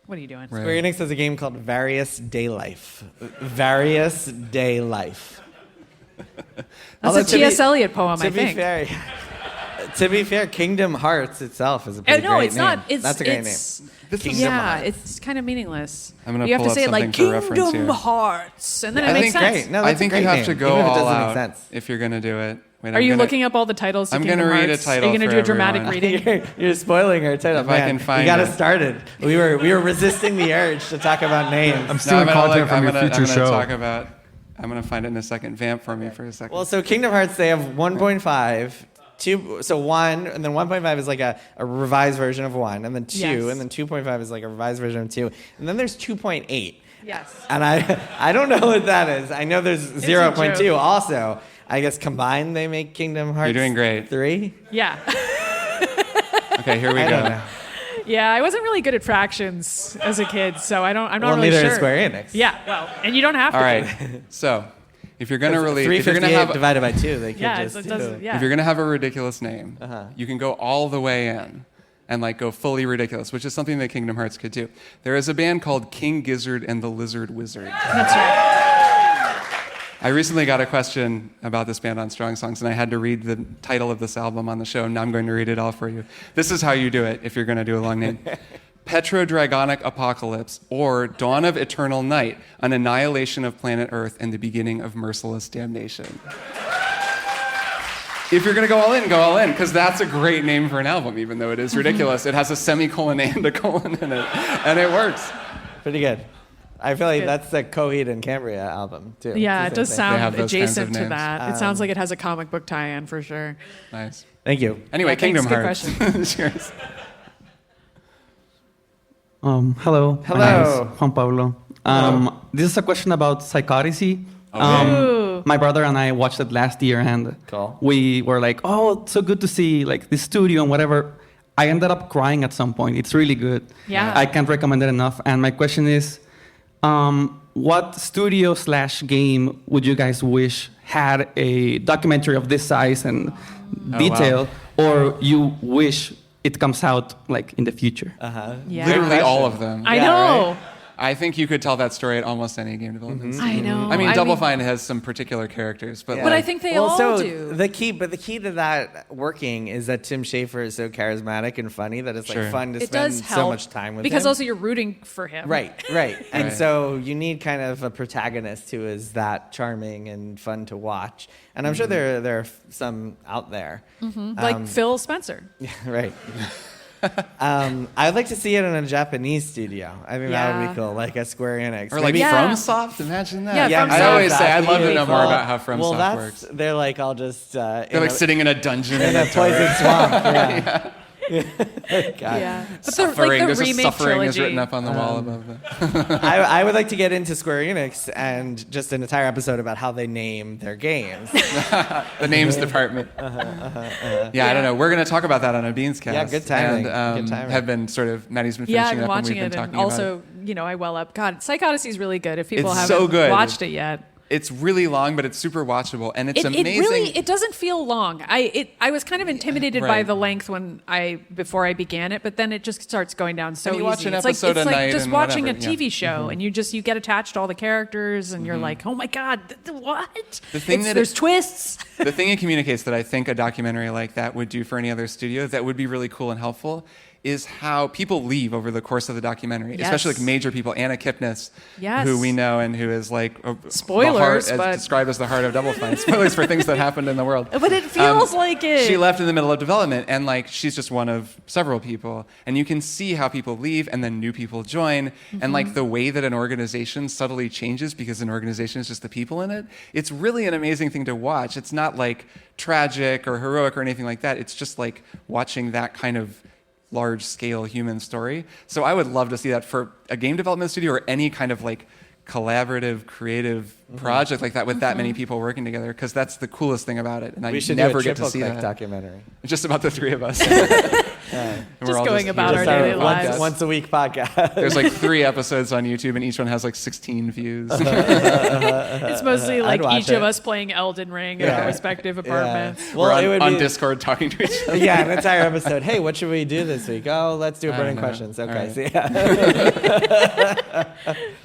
what are you doing? Square Enix has a game called Various Day Life. Various Day Life. That's a T.S. Eliot poem, I To be think. fair, to be fair, Kingdom Hearts itself is a pretty No, great it's name. not. That's a great name. Yeah, Hearts. it's kind of meaningless. I'm gonna you have pull to up say it like something for reference Kingdom here. Hearts, and then Yeah, it I makes think sense. great. No, I that's a think you great have name, to go even if it all doesn't make out sense. if you're going to do it Are you looking up all the titles to I'm Kingdom gonna read a Hearts? title Are you going to for do a dramatic everyone. reading? You're spoiling her title. If Man, I can find we got us it. started. We were resisting the urge to talk about names. I'm stealing content from your future show. I'm going to find it in a second. Vamp for me for a second. Well, so Kingdom Hearts, they have 1.5, 2, so 1, and then 1.5 is like a revised version of 1, and then 2, Yes. and then 2.5 is like a revised version of 2, and then there's 2.8. Yes. And I don't know what that is. I know there's It's a 0.2 joke. also. I guess combined they make Kingdom Hearts. You're doing great. 3? Yeah. Okay, here we I go. don't know. Yeah, I wasn't really good at fractions as a kid, so I'm not Well, really neither sure. is Square Enix. Yeah, well, and you don't have to. All right. So, if you're going to release, if you're going to 358 have divided by 2, they could Yeah, just it doesn't. Yeah. If you're going to have a ridiculous name, you can go all the way in and like go fully ridiculous, which is something that Kingdom Hearts could do. There is a band called King Gizzard and the Lizard Wizard. That's right. I recently got a question about this band on Strong Songs, and I had to read the title of this album on the show, and now I'm going to read it all for you. This is how you do it if you're going to do a long name. Petrodragonic Apocalypse, or Dawn of Eternal Night, an annihilation of planet Earth and the beginning of merciless damnation. If you're going to go all in, because that's a great name for an album, even though it is ridiculous. It has a semicolon and a colon in it, and it works. Pretty good. I feel like Good. that's the Coheed and Cambria album, too. Yeah, It's it the does same thing. They have sound those kinds of adjacent to names. that. It sounds like it has a comic book tie-in for sure. Nice. Thank you. Anyway, Yeah, thanks. Kingdom Good Hearts. Cheers. Hello. Hello. My name is Juan Pablo. This is a question about Psychodicy. Ooh. My brother and I watched it last year, and Cool. we were like, "Oh, it's so good to see like the studio and whatever." I ended up crying at some point. It's really good. Yeah. I can't recommend it enough. And my question is, what studio/game would you guys wish had a documentary of this size and detail, or you wish it comes out like in the future? Yeah. Literally all of them. I Yeah, know. right? I think you could tell that story at almost any game development. I know. I mean, Double Fine has some particular characters, but Yeah. But I like, think they all do. The key to that working is that Tim Schafer is so charismatic and funny that it's like Sure. fun to It spend does so help much time with because him. also you're rooting for him. Right. And Right. so you need kind of a protagonist who is that charming and fun to watch. And I'm sure there are some out there. Like Phil Spencer. Right. I'd like to see it in a Japanese studio. I think that would Yeah. be cool, like a Square Enix. or like Yeah. FromSoft. Imagine that. Yeah, I FromSoft. always say I'd love to know more Well, about how FromSoft well, that's, works. They're like all just They're like sitting in a dungeon in a poison swamp. Yeah. God. Yeah. But suffering. the There's a remake suffering trilogy. is written up on the wall above them. I would like to get into Square Enix and just an entire episode about how they name their games. The names department. Yeah, I don't know. We're going to talk about that on a Beanscast. Yeah, good timing. And Good timing. have been sort of, Maddie's been Yeah, finishing I've been up and we've watching been it, talking and about it. also, I well up. God, Psych Odyssey is really good. If people It's haven't so good. watched it yet, It's really long, but it's super watchable, and it's amazing. It really doesn't feel long. I was kind of intimidated by Right. the length before I began it, but then it just starts going down so And you easy. watch an it's episode like, a it's night like just and watching whatever, a TV yeah. show, and you get attached to all the characters, and you're like, oh my god, what? The thing There's twists. The thing it communicates that I think a documentary like that would do for any other studio that would be really cool and helpful is how people leave over the course of the documentary, Yes. especially like major people. Anna Kipnis, Yes. who we know and who is like Spoilers, the heart, but- described as the heart of Double Fine. Spoilers for things that happened in the world. But it feels like it. She left in the middle of development, and like she's just one of several people, and you can see how people leave and then new people join, and like the way that an organization subtly changes because an organization is just the people in it. It's really an amazing thing to watch. It's not like tragic or heroic or anything like that. It's just like watching that kind of large-scale human story. So I would love to see that for a game development studio or any kind of like collaborative, creative project like that with that many people working together, because that's the coolest thing about it. And I We should never do a get to see triple-click that documentary. Just about the three of us. And we're Just all going about here. our daily lives. Once a week podcast. There's like 3 episodes on YouTube, and each one has like 16 views. It's mostly like watch each of it. us playing Elden Ring in our respective apartments. We're Well, it would on be- Discord talking to each other. Yeah, an entire episode. Hey, what should we do this week? Oh, let's do I burning don't know. questions. Okay, All right. so yeah.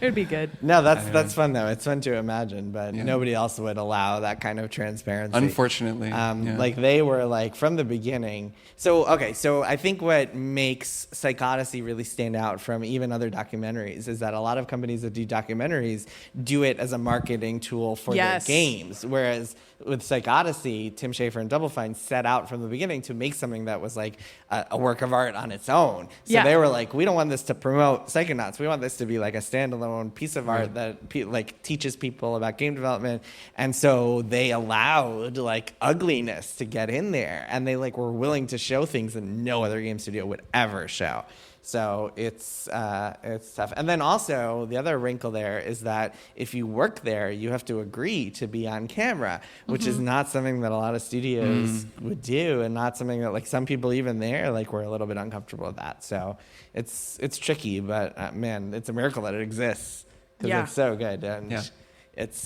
It would be good. No, that's fun though. It's fun to imagine imagine, but nobody else would allow that kind of transparency. Unfortunately. Like they were like from the beginning. So I think what makes Psych Odyssey really stand out from even other documentaries is that a lot of companies that do documentaries do it as a marketing tool for their games. Whereas with Psych Odyssey, Tim Schafer and Double Fine set out from the beginning to make something that was like a work of art on its own. So they were like, we don't want this to promote Psychonauts. We want this to be like a standalone piece of art that like teaches people about game development. And so they allowed like ugliness to get in there, and they like were willing to show things that no other game studio would ever show. So it's tough. And then also the other wrinkle there is that if you work there, you have to agree to be on camera, which is not something that a lot of studios would do, and not something that like some people even there like were a little bit uncomfortable with that. So it's tricky, but man, it's a miracle that it exists because it's so good. And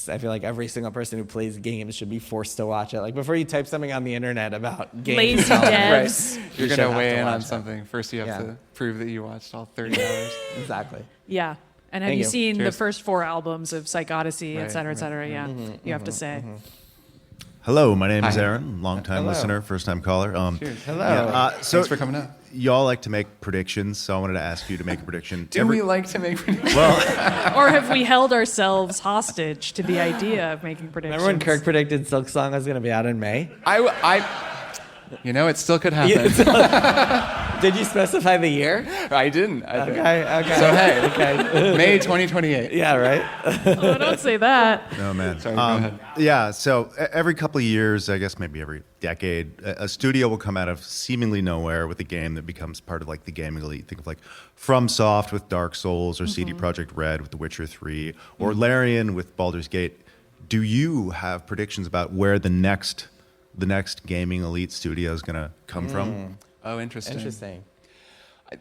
I feel like every single person who plays games should be forced to watch it. Like before you type something on the internet about games, lazy devs, right. You're going to weigh in on something. First, you have to prove that you watched all 30 hours. Exactly. Yeah. And have you seen the first 4 albums of Psych Odyssey, et cetera, et cetera? Yeah. You have to say. Hello, my name is Aaron, long-time listener, first-time caller. Cheers. Hello. Thanks for coming out. Y'all like to make predictions, so I wanted to ask you to make a prediction. Do we like to make predictions? Well, or have we held ourselves hostage to the idea of making predictions? Remember when Kirk predicted Silk Song was going to be out in May? It still could happen. Did you specify the year? I didn't. Okay. So hey, May 2028. Yeah, right. Oh, don't say that. No, man. Sorry, go ahead. Yeah, so every couple of years, I guess maybe every decade, a studio will come out of seemingly nowhere with a game that becomes part of like the gaming elite. Think of like FromSoft with Dark Souls, or CD Projekt Red with The Witcher 3, or Larian with Baldur's Gate. Do you have predictions about where the next gaming elite studio is going to come from? Oh, interesting. Interesting.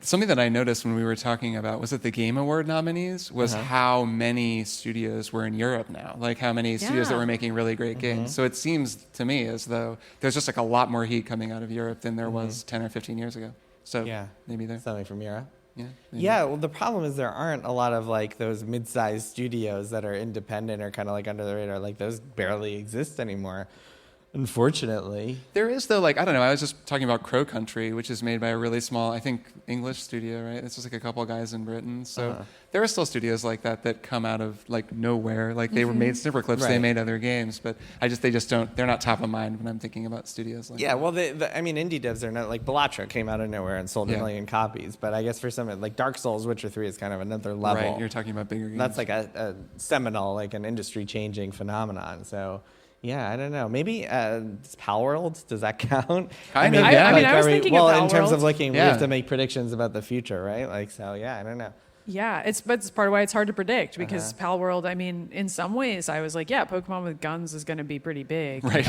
Something that I noticed when we were talking about, was it the Game Award nominees, was how many studios were in Europe now, like how many studios that were making really great games. So it seems to me as though there's just like a lot more heat coming out of Europe than there was 10 or 15 years ago. So maybe there's something from Europe. Yeah. Yeah, well, the problem is there aren't a lot of like those mid-sized studios that are independent or kind of like under the radar. Like those barely exist anymore. Unfortunately. There is, though, like, I don't know, I was just talking about Crow Country, which is made by a really small, I think, English studio, right? It's just like a couple of guys in Britain. So there are still studios like that come out of, like, nowhere. Like, they were made Snipperclips, they made other games, but they just don't, they're not top of mind when I'm thinking about studios like that. Yeah, well, I mean, indie devs are not, like, Bellatra came out of nowhere and sold 1 million copies, but I guess for some, like, Dark Souls, Witcher 3 is kind of another level. Right, you're talking about bigger games. That's like a seminal, like, an industry-changing phenomenon, so... Yeah, I don't know. Maybe Palworld, does that count? I mean, I was thinking of Palworld. Well, in terms of looking, we have to make predictions about the future, right? Like, so yeah, I don't know. Yeah, but it's part of why it's hard to predict, because Palworld, I mean, in some ways I was like, yeah, Pokemon with guns is going to be pretty big. Right.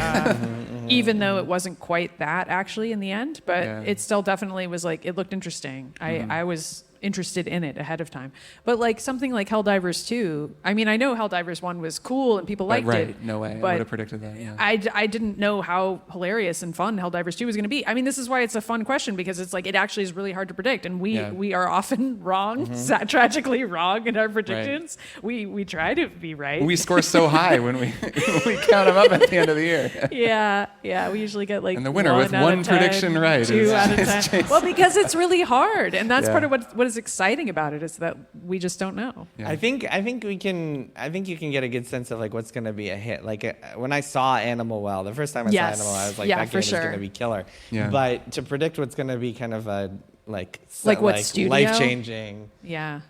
Even though it wasn't quite that actually in the end, but it still definitely was like, it looked interesting. I was interested in it ahead of time. But like something like Helldivers 2, I mean, I know Helldivers 1 was cool and people liked it. No way. I would have predicted that. Yeah. I didn't know how hilarious and fun Helldivers 2 was going to be. I mean, this is why it's a fun question, because it's like, it actually is really hard to predict. And we are often wrong, tragically wrong in our predictions. Right. We try to be right. We score so high when we count them up at the end of the year. Yeah. We usually get like, and the winner with one prediction right. 2 out of 10. Well, because it's really hard. And that's part of what is exciting about it, is that we just don't know. Yeah. I think you can get a good sense of like what's going to be a hit. Like when I saw Animal Well, the first time I saw Animal Well, I was like, that game is going to be killer. Yeah. But to predict what's going to be kind of a like studio? Life-changing,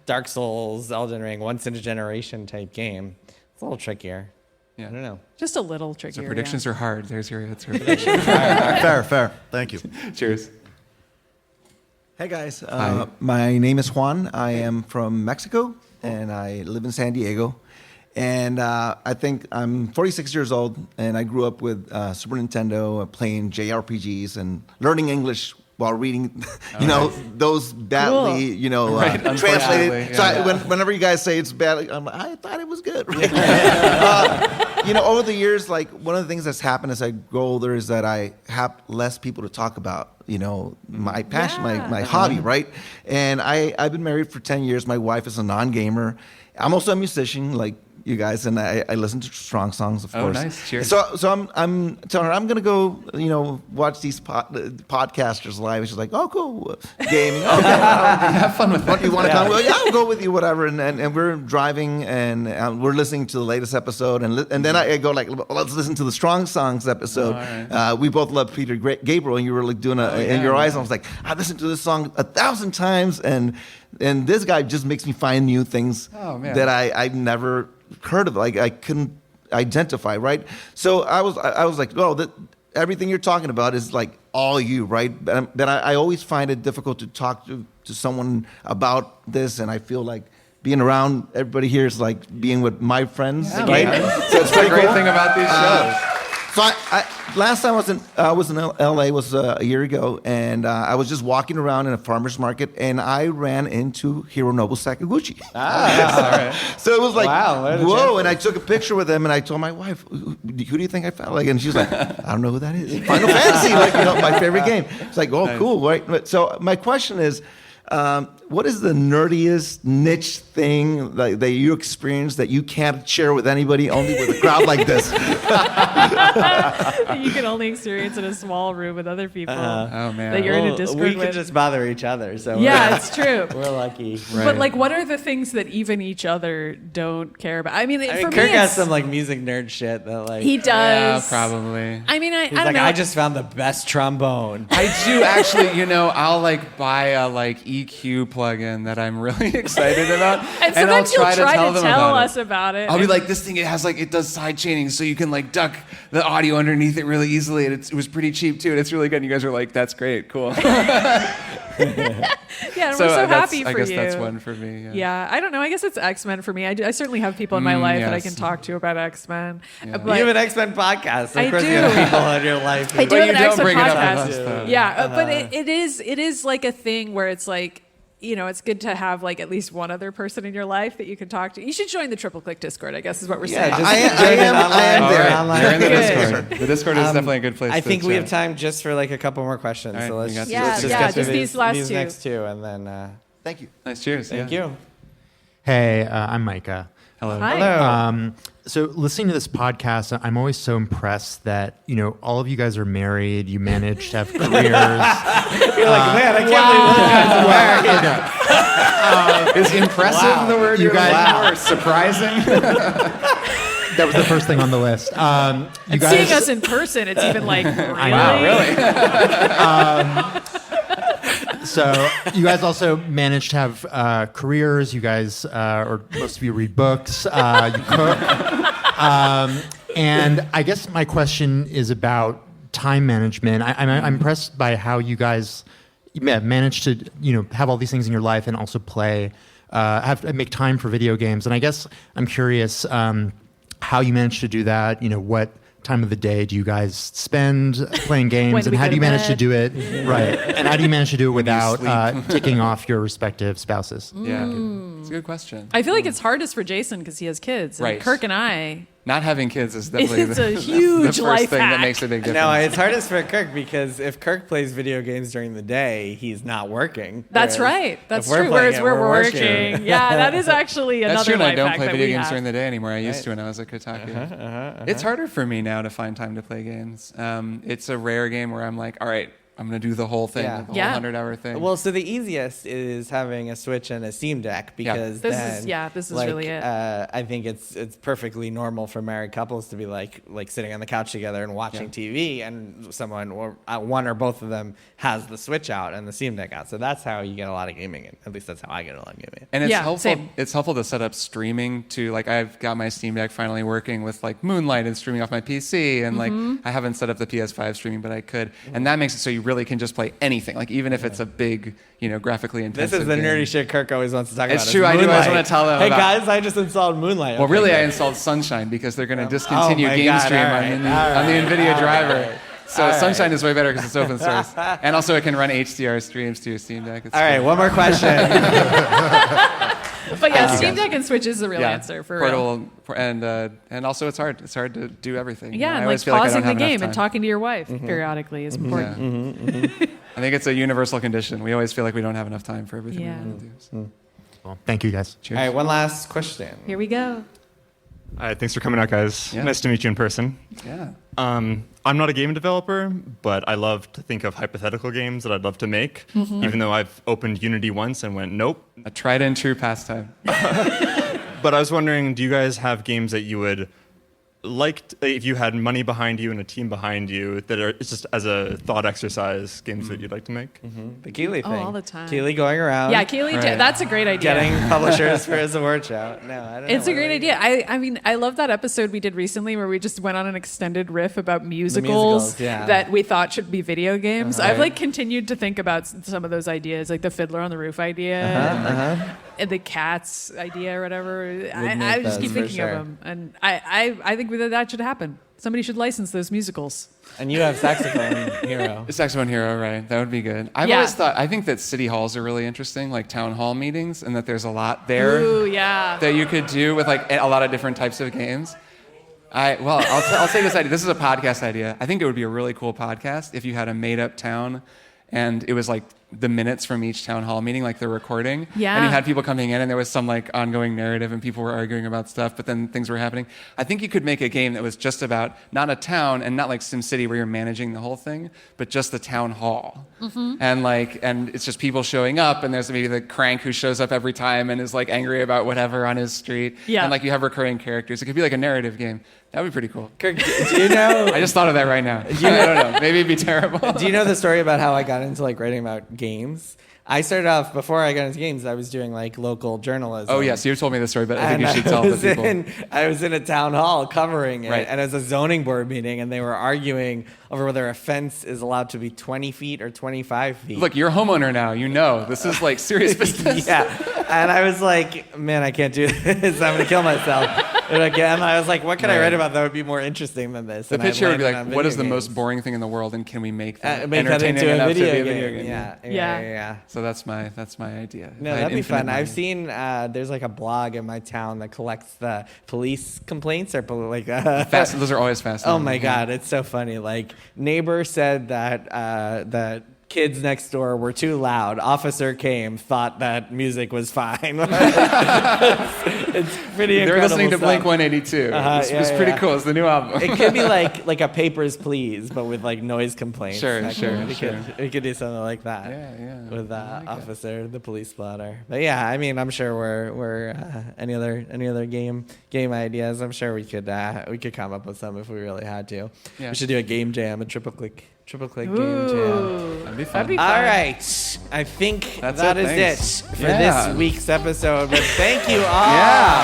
Dark Souls, Elden Ring, once in a generation type game, it's a little trickier. Yeah. I don't know. Just a little trickier. So predictions are hard. There's your answer. Fair. Thank you. Cheers. Hey guys, my name is Juan. I am from Mexico and I live in San Diego. And I think I'm 46 years old and I grew up with Super Nintendo, playing JRPGs and learning English while reading, those badly, translated. So whenever you guys say it's bad, I thought it was good. Over the years, like one of the things that's happened as I grow older is that I have less people to talk about, my passion, my hobby, right? And I've been married for 10 years. My wife is a non-gamer. I'm also a musician, like you guys, and I listen to strong songs, of course. Nice. Cheers. So I'm telling her I'm gonna go, watch these podcasters live. And she's like, oh, cool, gaming. Okay, have fun with what it. you want to come? Well, yeah, I'll go with you, whatever. And we're driving, and we're listening to the latest episode, and then I go like, let's listen to the strong songs episode. Right. We both love Peter Gabriel, and you were like doing in your eyes. And I was like, I listened to this song 1,000 times, and this guy just makes me find new things that I've never heard of. Like I couldn't identify, right? So I was like, everything you're talking about is like all you, right? But I always find it difficult to talk to someone about this, and I feel like being around everybody here is like being with my friends, right? So it's the great thing about these shows. So last time I was in LA was a year ago, and I was just walking around in a farmer's market, and I ran into Hironobu Sakaguchi. So it was like, whoa, and I took a picture with him, and I told my wife, who do you think I found? Like, and she's like, I don't know who that is. Final Fantasy, my favorite game. It's like, oh, cool, right? So my question is, what is the nerdiest niche thing that you experience that you can't share with anybody, only with a crowd like this? You can only experience in a small room with other people. Oh man, that you're in a Discord we with. can just bother each other. So it's true. We're lucky. Right. But like, what are the things that even each other don't care about? I mean, for Kirk me, has some like music nerd shit that like he does. Yeah, probably. I mean, I He's don't like, know. I just found the best trombone. I do actually, I'll like buy a like EQ plugin that I'm really excited about, and I'll sometimes you'll try to tell about us about it. I'll be like, this thing, it has like, it does side chaining, so you can like duck the audio underneath it really easily, and it was pretty cheap too, and it's really good. And you guys are like, that's great, cool. Yeah, and we're so happy for you. I guess that's one for me. Yeah, I don't know. I guess it's X-Men for me. I certainly have people in my life that I can talk to about X-Men. Yeah. You have an X-Men podcast. So I of course do. You have people in your life. I do have an X-Men podcast. Yeah, but it is like a thing where it's like, it's good to have like at least one other person in your life that you can talk to. You should join the Triple Click Discord, I guess is what we're saying. I am there. Online. You're in the Discord. The Discord is definitely a good place. I think we have time just for like a couple more questions. Right, so let's just get through these next two, and then thank you. Nice, cheers. Thank you. Hey, I'm Micah. Hello. Hi. Hello. So listening to this podcast, I'm always so impressed that, all of you guys are married, you manage to have careers. You're like, man, I can't believe this guy's married. Is impressive the word you guys or surprising? That was the first thing on the list. And seeing us in person, it's even like, really? Wow, really? So you guys also manage to have careers. You guys, or most of you, read books. You cook. And I guess my question is about time management. I'm impressed by how you guys managed to have all these things in your life and also play, have to make time for video games. And I guess I'm curious how you managed to do that. What time of the day do you guys spend playing games, and how do you manage to do it right? And how do you manage to do it without ticking off your respective spouses? Yeah, it's a good question. I feel like it's hardest for Jason because he has kids. And Right. Kirk and I. Not having kids is definitely It's a huge the life first thing hack. that makes a big difference. No, it's hardest for Kirk because if Kirk plays video games during the day, he's not working. That's Whereas right. That's if we're true. playing Whereas it, we're we're working. Yeah, that is actually another That's true, and I life don't hack play that video we games have. during the day anymore. I used to when I was at Kotaku. It's harder for me now to find time to play games. It's a rare game where I'm like, all right, I'm going to do the whole thing, the whole 100-hour thing. Well, so the easiest is having a Switch and a Steam Deck because this is like, really it. I think it's perfectly normal for married couples to be like sitting on the couch together and watching TV, and someone or one or both of them has the Switch out and the Steam Deck out. So that's how you get a lot of gaming in. At least that's how I get a lot of gaming in. And it's helpful. Same. It's helpful to set up streaming too. Like I've got my Steam Deck finally working with like Moonlight and streaming off my PC, and like I haven't set up the PS5 streaming, but I could, and that makes it so you really can just play anything. Like even if it's a big, graphically intensive. This is the game. nerdy shit Kirk always wants to talk about. It's true. I do always want to tell them. Hey about, guys, I just installed Moonlight. Well, really, I installed Sunshine because they're going to discontinue Game Stream on the NVIDIA driver. So Sunshine is way better because it's open source, and also it can run HDR streams to your Steam Deck. It's all right, one more question. But yeah, Steam Deck and Switch is the real answer for portable, real. And also it's hard. It's hard to do everything. Yeah, and like pausing the game and talking to your wife periodically is important. I think it's a universal condition. We always feel like we don't have enough time for everything we want to do. So. Well, thank you guys. Cheers. All right, one last question. Here we go. Hi, thanks for coming out, guys. Yeah. Nice to meet you in person. Yeah. I'm not a game developer, but I love to think of hypothetical games that I'd love to make, even though I've opened Unity once and went, nope. A tried and true pastime. But I was wondering, do you guys have games that you would if you had money behind you and a team behind you, that are it's just as a thought exercise, games that you'd like to make? The Keeley thing. all the time. Keeley going around. Yeah, Keeley, that's a great idea. Getting publishers for his award show. No, I don't know. It's a great idea. I mean, I love that episode we did recently where we just went on an extended riff about musicals yeah. that we thought should be video games. Uh-huh. I've like continued to think about some of those ideas, like the Fiddler on the Roof idea, and the Cats idea or whatever. I just keep thinking of them, and I think that should happen. Somebody should license those musicals. And you have Saxophone Hero. Saxophone Hero, right? That would be good. I've always thought, I think that city halls are really interesting, like town hall meetings, and that there's a lot there that you could do with like a lot of different types of games. I'll say this idea. This is a podcast idea. I think it would be a really cool podcast if you had a made-up town, and it was like the minutes from each town hall meeting, like the recording. Yeah. And you had people coming in and there was some like ongoing narrative and people were arguing about stuff, but then things were happening. I think you could make a game that was just about not a town and not like SimCity where you're managing the whole thing, but just the town hall. And it's just people showing up, and there's maybe the crank who shows up every time and is like angry about whatever on his street. Yeah. And like you have recurring characters. It could be like a narrative game. That would be pretty cool. Kirk, do you know? I just thought of that right now. I don't know. Maybe it'd be terrible. Do you know the story about how I got into like writing about games? I started off, before I got into games, I was doing like local journalism. Oh, yes, you told me the story, but I think you should tell the people. I was in a town hall covering it, Right. and it was a zoning board meeting, and they were arguing over whether a fence is allowed to be 20 feet or 25 feet. Look, you're a homeowner now. You know. This is like serious business. Yeah. And I was like, man, I can't do this. I'm going to kill myself. And I was like, what can I write about that would be more interesting than this? The And pitch I here would be landed on like, what is the video most boring thing in the world, and can we make that make that entertaining into a enough to be video a video game? game? Yeah. So that's my idea. No, If I had that'd be infinite fun. money. I've seen there's like a blog in my town that collects the police complaints or Those are always fascinating. Oh my God, it's so funny. Like neighbor said that kids next door were too loud. Officer came, thought that music was fine. it's pretty incredible. They were listening to stuff. Blink 182. It's pretty cool. It's the new album. It could be like a Papers, Please, but with like noise complaints. Sure. We could do something like that. With Officer, the police blotter. But yeah, I mean, I'm sure we're any other game ideas. I'm sure we could come up with some if we really had to. Yeah. We should do a game jam, a triple click game jam. That'd be fun. All right, I think that is Thanks. it for this week's episode. But thank you all.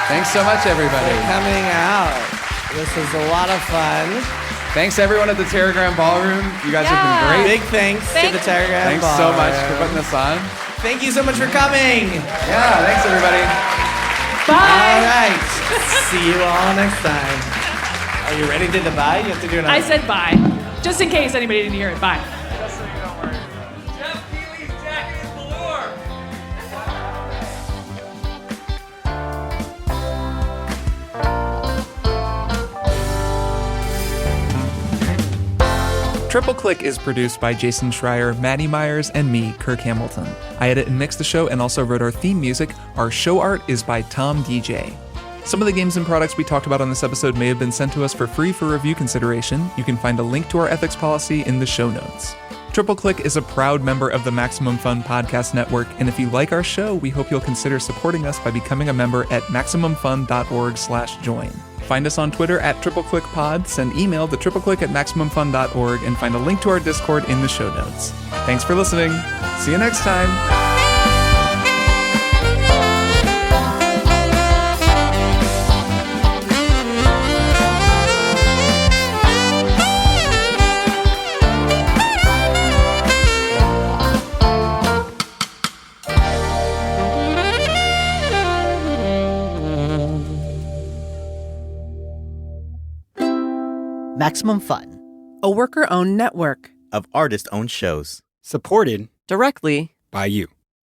Thanks so much, everybody. For coming out. This was a lot of fun. Thanks everyone at the Terragram Ballroom. You guys have been great. Big thanks to the Terragram Thanks so Ballroom. much for putting this on. Thank you so much for coming. Yeah, thanks everybody. Bye. All right. See you all next time. Are you ready to do the bye? You have to do another. I said bye, just in case anybody didn't hear it. Bye. Triple Click is produced by Jason Schreier, Maddy Myers, and me, Kirk Hamilton. I edit and mix the show and also wrote our theme music. Our show art is by Tom DJ. Some of the games and products we talked about on this episode may have been sent to us for free for review consideration. You can find a link to our ethics policy in the show notes. Triple Click is a proud member of the Maximum Fun Podcast Network, and if you like our show, we hope you'll consider supporting us by becoming a member at MaximumFun.org/join. Find us on Twitter at TripleClickPod, send email to tripleclick@MaximumFun.org, and find a link to our Discord in the show notes. Thanks for listening. See you next time. Maximum Fun, a worker-owned network of artist-owned shows. supported Directly by you.